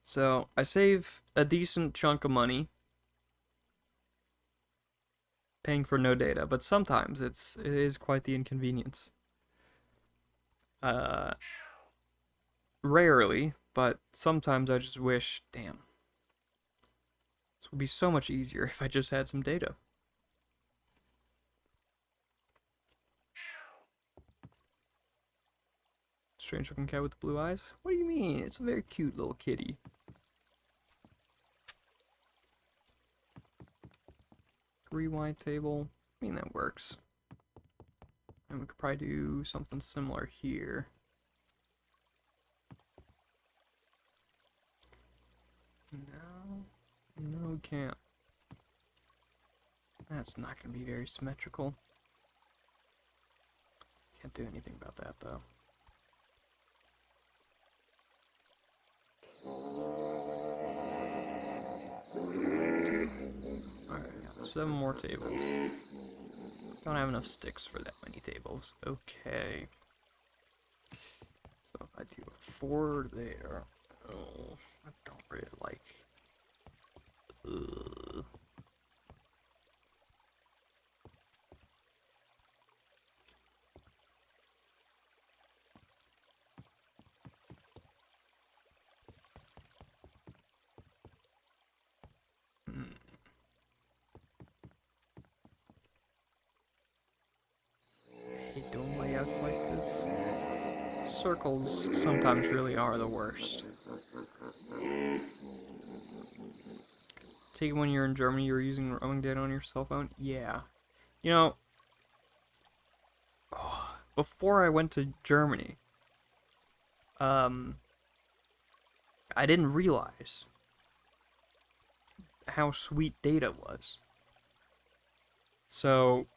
So I save a decent chunk of money paying for no data, but sometimes it is quite the inconvenience. Uh, Rarely, but sometimes I just wish, damn, this would be so much easier if I just had some data. Strange looking cat with the blue eyes. What do you mean? It's a very cute little kitty. Rewind table. I mean, that works. And we could probably do something similar here. No. No, we can't. That's not going to be very symmetrical. Can't do anything about that, though. Alright, got 7 more tables. Don't have enough sticks for that many tables. Okay. So if I do a 4 there, oh, I don't really like. Ugh. I hate doing layouts like this. Circles sometimes really are the worst. Take when you're in Germany, you're using roaming data on your cell phone? Yeah. You know, before I went to Germany, I didn't realize how sweet data was. So,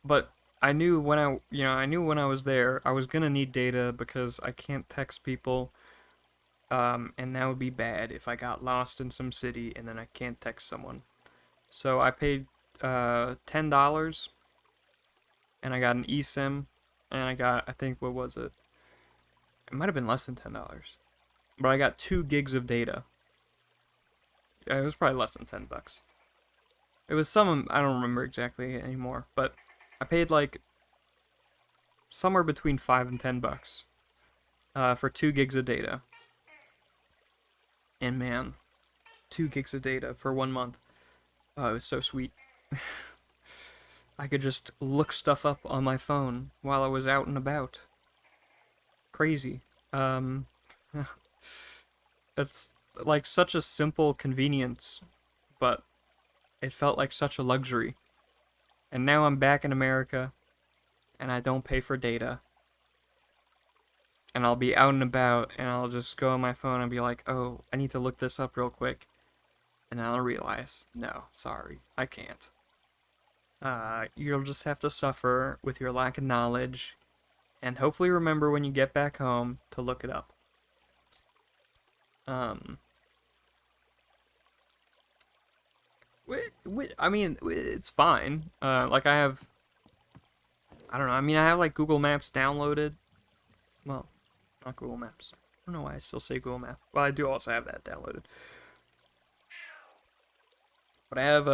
but I knew when I knew when I was there, I was gonna need data because I can't text people, and that would be bad if I got lost in some city and then I can't text someone. So I paid $10, and I got an eSIM, and I got, I think, what was it? It might have been less than $10, but I got 2 gigs of data. Yeah, it was probably less than $10. It was some, I don't remember exactly anymore, but I paid like somewhere between $5 and $10 for 2 gigs of data. And man, 2 gigs of data for 1 month. Oh, it was so sweet. I could just look stuff up on my phone while I was out and about. Crazy. Um, it's like such a simple convenience, but it felt like such a luxury. And now I'm back in America, and I don't pay for data. And I'll be out and about, and I'll just go on my phone and be like, oh, I need to look this up real quick. And then I'll realize, no, sorry, I can't. You'll just have to suffer with your lack of knowledge, and hopefully remember when you get back home to look it up. I mean, it's fine. Like I don't know. I mean, I have like Google Maps downloaded. Well, not Google Maps. I don't know why I still say Google Maps. Well, I do also have that downloaded. But I have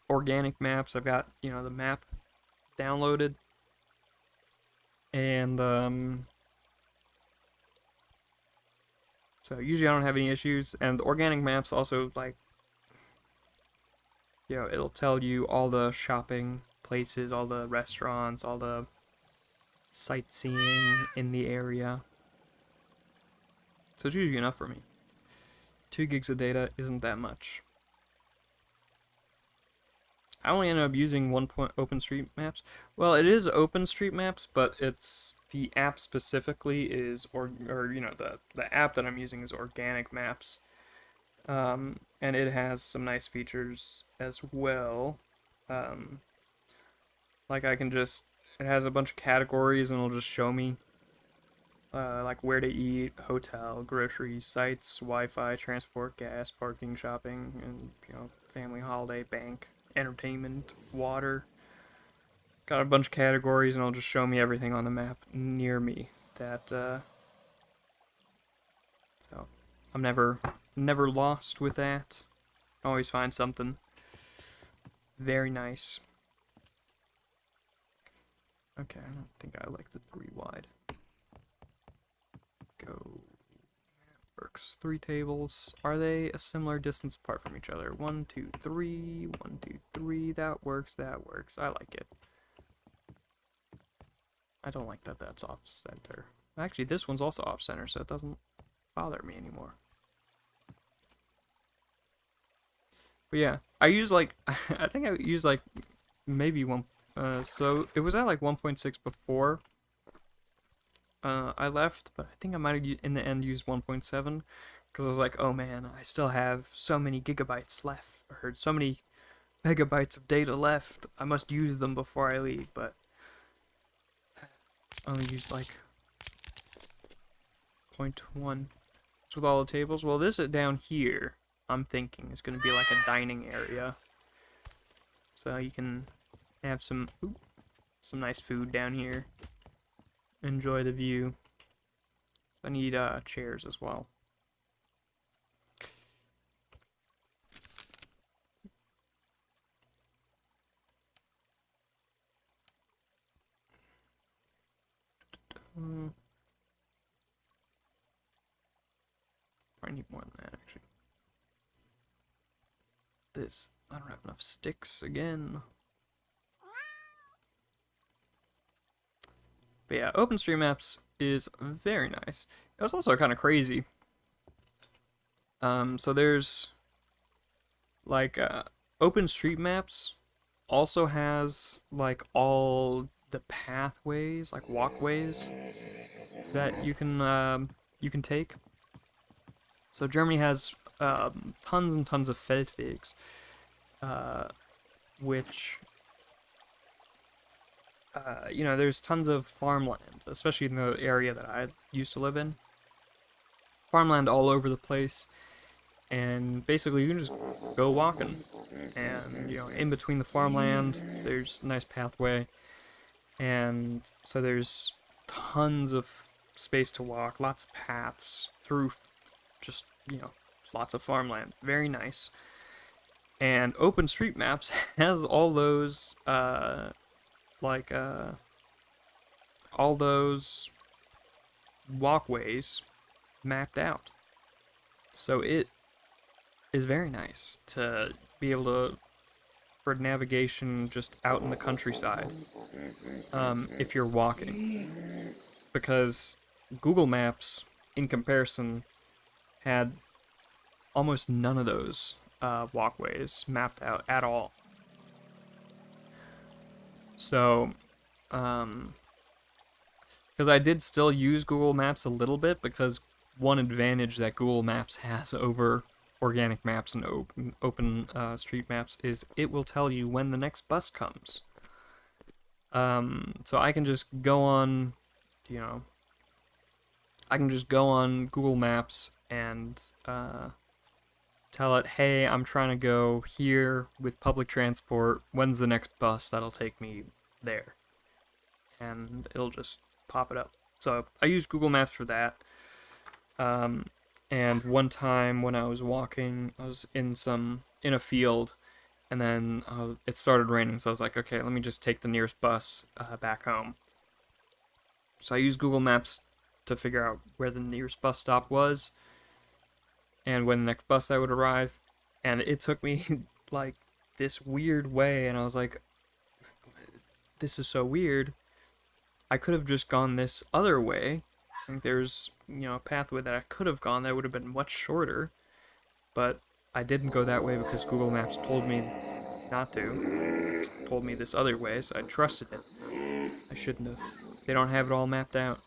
organic maps. I've got, the map downloaded. And so usually I don't have any issues. And organic maps also, like, it'll tell you all the shopping places, all the restaurants, all the sightseeing in the area. So it's usually enough for me. 2 gigs of data isn't that much. I only ended up using OpenStreetMaps. Well, it is OpenStreetMaps, but it's the app specifically is the app that I'm using is Organic Maps, and it has some nice features as well, Like I can just, it has a bunch of categories and it'll just show me like where to eat, hotel, groceries, sites, Wi-Fi, transport, gas, parking, shopping, and family, holiday, bank, entertainment, water. Got a bunch of categories, and it'll just show me everything on the map near me. That so I'm never lost with that. Always find something. Very nice. Okay, I don't think I like the 3 wide. Go. Works. 3 tables. Are they a similar distance apart from each other? 1, 2, 3. 1, 2, 3. That works. That works. I like it. I don't like that that's off center. Actually, this one's also off center, so it doesn't bother me anymore. But yeah, I use like I think I used like maybe one. So it was at like 1.6 before I left, but I think I might have in the end used 1.7 because I was like, oh man, I still have so many gigabytes left, or so many megabytes of data left. I must use them before I leave, but I only used like 0.1. What's with all the tables? Well, this is down here. I'm thinking is going to be like a dining area, so you can have some nice food down here. Enjoy the view. So I need chairs as well. I need more than that actually. This, I don't have enough sticks again. But yeah, OpenStreetMaps is very nice. It was also kind of crazy. So there's like OpenStreetMaps also has like all the pathways, like walkways that you can take. So Germany has tons and tons of Feldwegs, which there's tons of farmland, especially in the area that I used to live in. Farmland all over the place, and basically you can just go walking, and in between the farmland there's a nice pathway, and so there's tons of space to walk, lots of paths through just lots of farmland. Very nice. And OpenStreetMaps has all those all those walkways mapped out. So it is very nice to be able to, for navigation just out in the countryside, if you're walking. Because Google Maps, in comparison, had almost none of those walkways mapped out at all. So, because I did still use Google Maps a little bit, because one advantage that Google Maps has over organic maps and open street maps is it will tell you when the next bus comes. So I can just go on, I can just go on Google Maps and tell it, hey, I'm trying to go here with public transport. When's the next bus that'll take me there? And it'll just pop it up. So I use Google Maps for that. And one time when I was walking, I was in a field, and then it started raining. So I was like, okay, let me just take the nearest bus back home. So I used Google Maps to figure out where the nearest bus stop was and when the next bus I would arrive, and it took me like this weird way, and I was like, this is so weird. I could have just gone this other way. I think there's a pathway that I could have gone that would have been much shorter, but I didn't go that way because Google Maps told me not to. It told me this other way, so I trusted it. I shouldn't have. They don't have it all mapped out.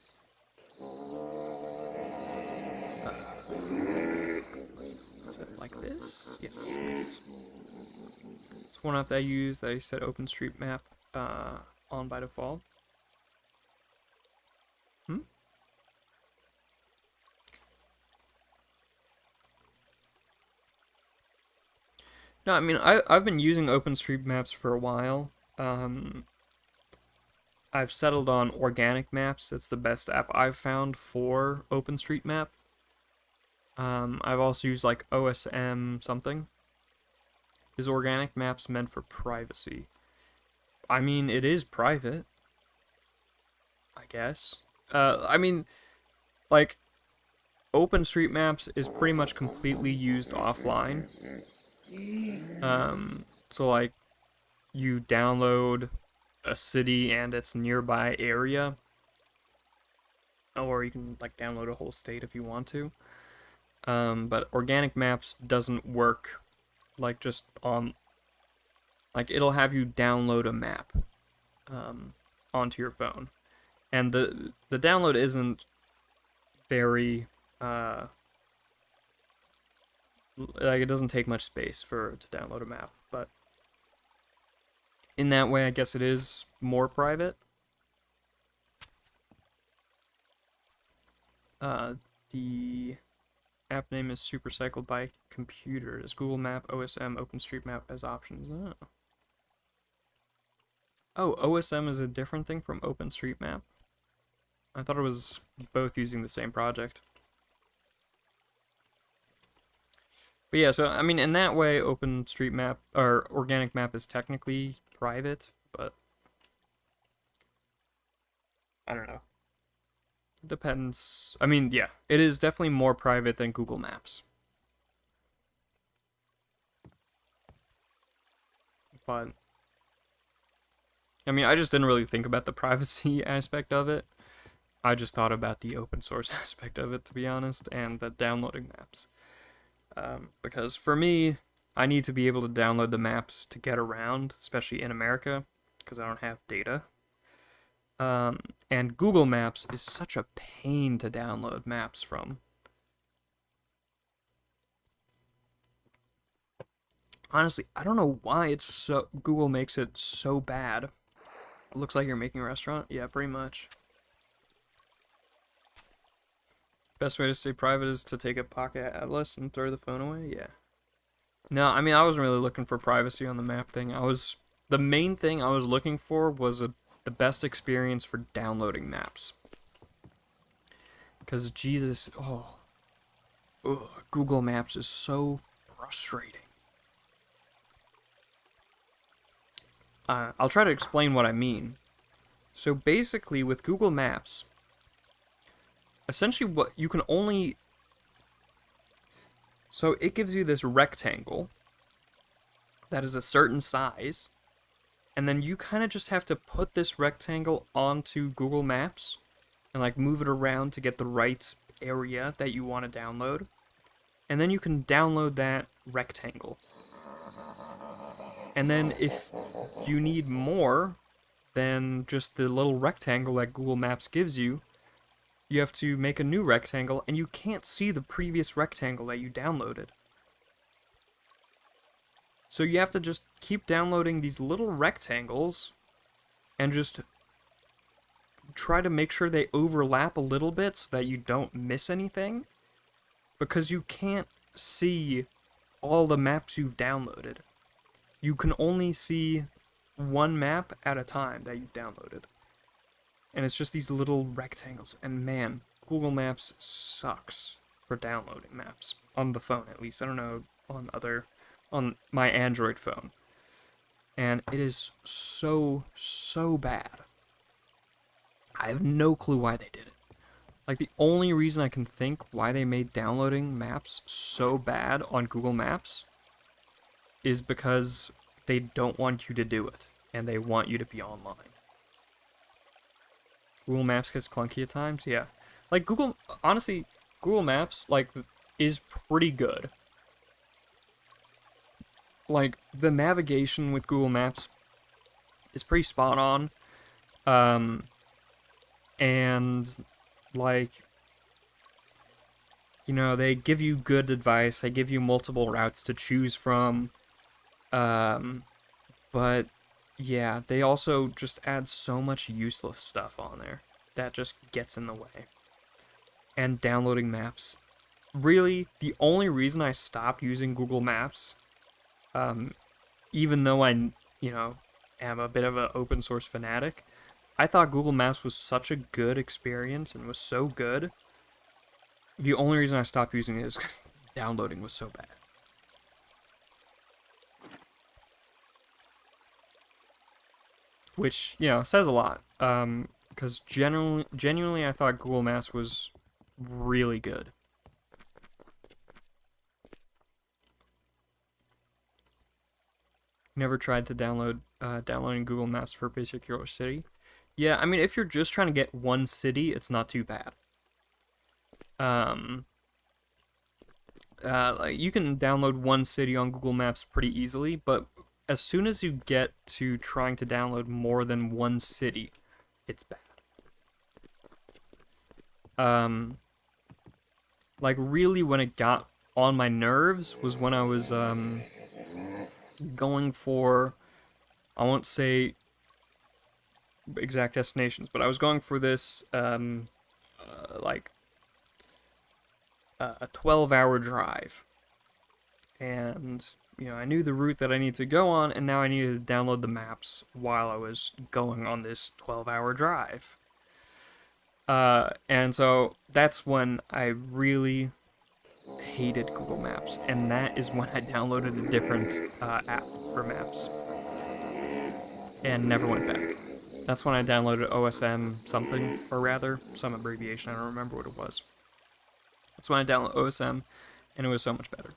Is it like this? Yes, nice. It's one app that I use that I said OpenStreetMap on by default. Hmm? No, I mean I've been using OpenStreetMaps for a while. Um, I've settled on Organic Maps. It's the best app I've found for OpenStreetMap. I've also used like OSM something. Is Organic Maps meant for privacy? I mean, it is private, I guess. I mean, like OpenStreetMaps is pretty much completely used offline. So like you download a city and its nearby area, or you can like download a whole state if you want to. But Organic Maps doesn't work like just on like it'll have you download a map onto your phone, and the download isn't very like it doesn't take much space for to download a map, but in that way I guess it is more private. The app name is Supercycle by Computer. Does Google Map, OSM, OpenStreetMap as options? Oh, OSM is a different thing from OpenStreetMap. I thought it was both using the same project. But yeah, so I mean, in that way, OpenStreetMap or Organic Map is technically private, but I don't know. Depends. I mean, yeah, it is definitely more private than Google Maps. But I mean, I just didn't really think about the privacy aspect of it. I just thought about the open source aspect of it, to be honest, and the downloading maps. Because for me, I need to be able to download the maps to get around, especially in America, because I don't have data. And Google Maps is such a pain to download maps from. Honestly, I don't know why it's so Google makes it so bad. It looks like you're making a restaurant. Yeah, pretty much. Best way to stay private is to take a pocket atlas and throw the phone away. Yeah. No, I mean I wasn't really looking for privacy on the map thing. The main thing I was looking for was the best experience for downloading maps. Because Jesus, Google Maps is so frustrating. I'll try to explain what I mean. So basically, with Google Maps, essentially what you can only... So it gives you this rectangle that is a certain size, and then you kind of just have to put this rectangle onto Google Maps and like move it around to get the right area that you want to download. And then you can download that rectangle. And then if you need more than just the little rectangle that Google Maps gives you, you have to make a new rectangle, and you can't see the previous rectangle that you downloaded. So you have to just keep downloading these little rectangles and just try to make sure they overlap a little bit so that you don't miss anything, because you can't see all the maps you've downloaded. You can only see one map at a time that you've downloaded. And it's just these little rectangles. And man, Google Maps sucks for downloading maps. On the phone, at least. I don't know on my Android phone. And it is so bad. I have no clue why they did it. Like, the only reason I can think why they made downloading maps so bad on Google Maps is because they don't want you to do it, and they want you to be online. Google Maps gets clunky at times, yeah. Like, honestly, Google Maps, like, is pretty good. Like, the navigation with Google Maps is pretty spot on. And, like, you know, they give you good advice, they give you multiple routes to choose from, but Yeah, they also just add so much useless stuff on there that just gets in the way. And downloading maps. Really, the only reason I stopped using Google Maps, um, even though you know, am a bit of an open source fanatic, I thought Google Maps was such a good experience and was so good. The only reason I stopped using it is because downloading was so bad. Which, says a lot. Because genuinely, I thought Google Maps was really good. Never tried to downloading Google Maps for particular city. Yeah, I mean, if you're just trying to get one city, it's not too bad. Um, like you can download one city on Google Maps pretty easily, but as soon as you get to trying to download more than one city, it's bad. Um, like really, when it got on my nerves was when I was going for, I won't say exact destinations, but I was going for this like a 12-hour drive, and I knew the route that I needed to go on, and now I needed to download the maps while I was going on this 12-hour drive. And so that's when I really hated Google Maps, and that is when I downloaded a different app for maps and never went back. That's when I downloaded OSM something, or rather, some abbreviation. I don't remember what it was. That's when I downloaded OSM, and it was so much better.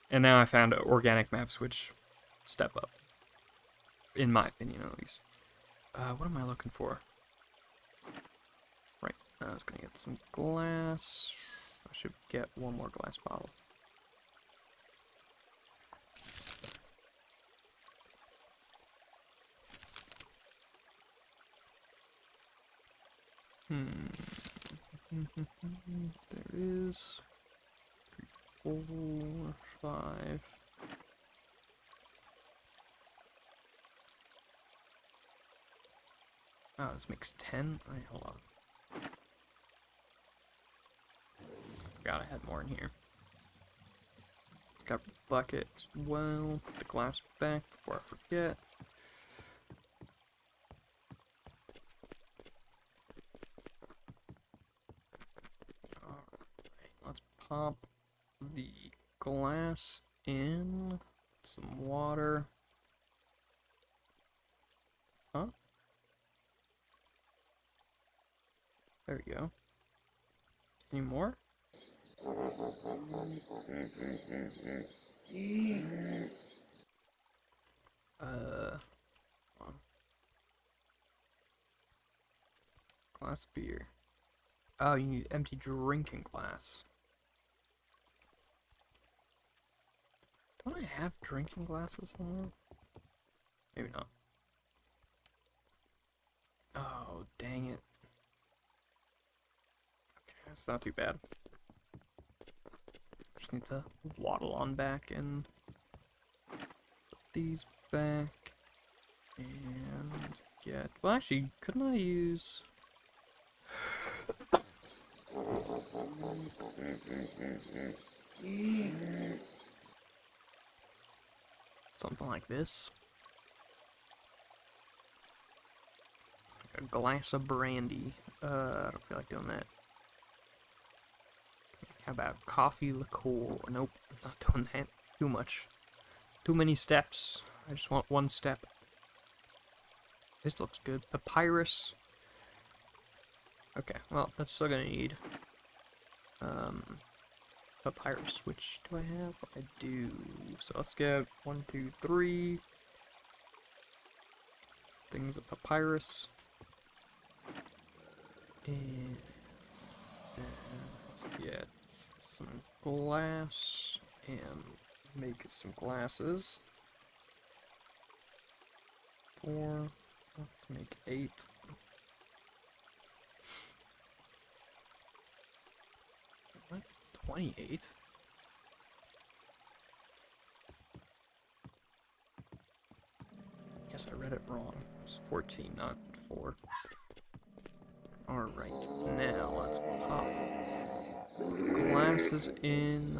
And now I found organic maps, which step up, in my opinion at least. What am I looking for? Right, I was gonna get some glass. I should get one more glass bottle. There is 3, 4, 5. Oh, this makes 10. Alright, hold on. Forgot I had more in here. Let's grab the bucket as well. Put the glass back before I forget. Alright, let's pop the glass in. Some water. Huh? There we go. Any more? On. Glass of beer. Oh, you need empty drinking glass. Don't I have drinking glasses somewhere? Maybe not. Oh, dang it. Okay, that's not too bad. Just need to waddle on back and put these back and get. Well, actually, couldn't I use? Something like this. Like a glass of brandy. I don't feel like doing that. How about coffee liqueur? Nope, not doing that. Too much. Too many steps. I just want one step. This looks good. Papyrus. Okay, well, that's still gonna need papyrus. Which do I have? I do. So let's get 1, 2, 3 things of papyrus. And let's get some glass and make some glasses. 4. Let's make 8. What? 28? guess I read it wrong. It's 14, not 4. Alright, now let's pop glasses in.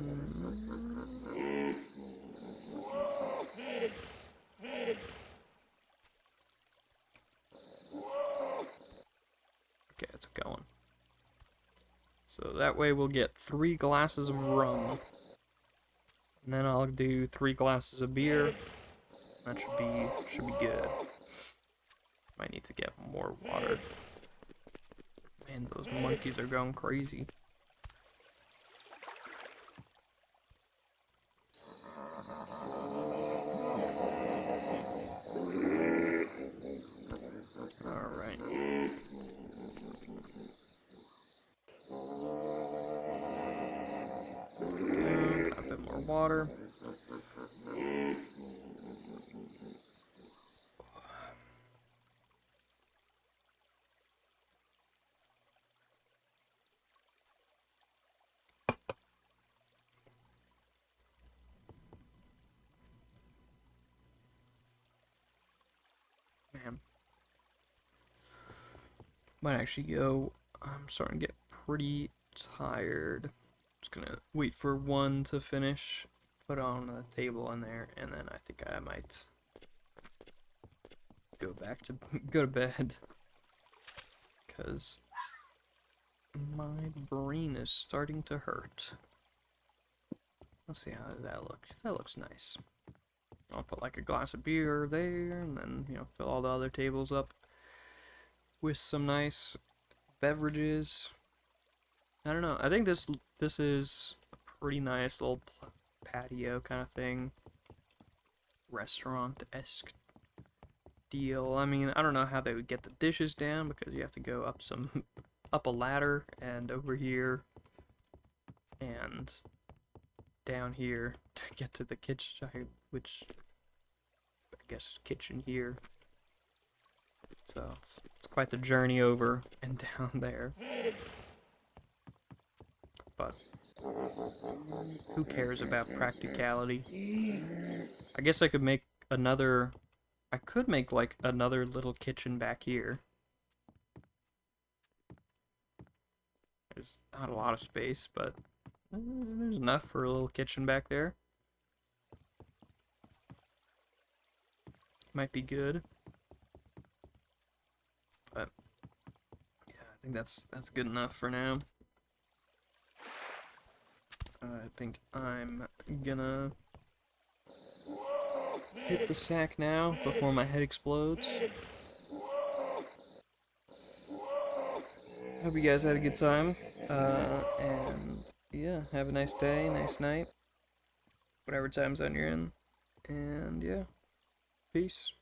Okay, it's going. So that way we'll get 3 glasses of rum. And then I'll do 3 glasses of beer. That should be good. Might need to get more water. Man, those monkeys are going crazy. Alright. Got a bit more water. Man. Might actually go. I'm starting to get pretty tired. Just gonna wait for one to finish, put on a table in there, and then I think I might go to bed, because my brain is starting to hurt. Let's see how that looks. That looks nice. I'll put like a glass of beer there, and then, you know, fill all the other tables up with some nice beverages. I don't know. I think this is a pretty nice little patio kind of thing. Restaurant-esque deal. I mean, I don't know how they would get the dishes down, because you have to go up a ladder and over here and down here to get to the kitchen, which I guess kitchen here. So it's quite the journey over and down there. But who cares about practicality? I guess I could make another. I could make like another little kitchen back here. There's not a lot of space, but there's enough for a little kitchen back there. Might be good. But yeah, I think that's good enough for now. I think I'm gonna hit the sack now before my head explodes. Hope you guys had a good time. And yeah, have a nice day, nice night, whatever time zone you're in. And yeah, peace.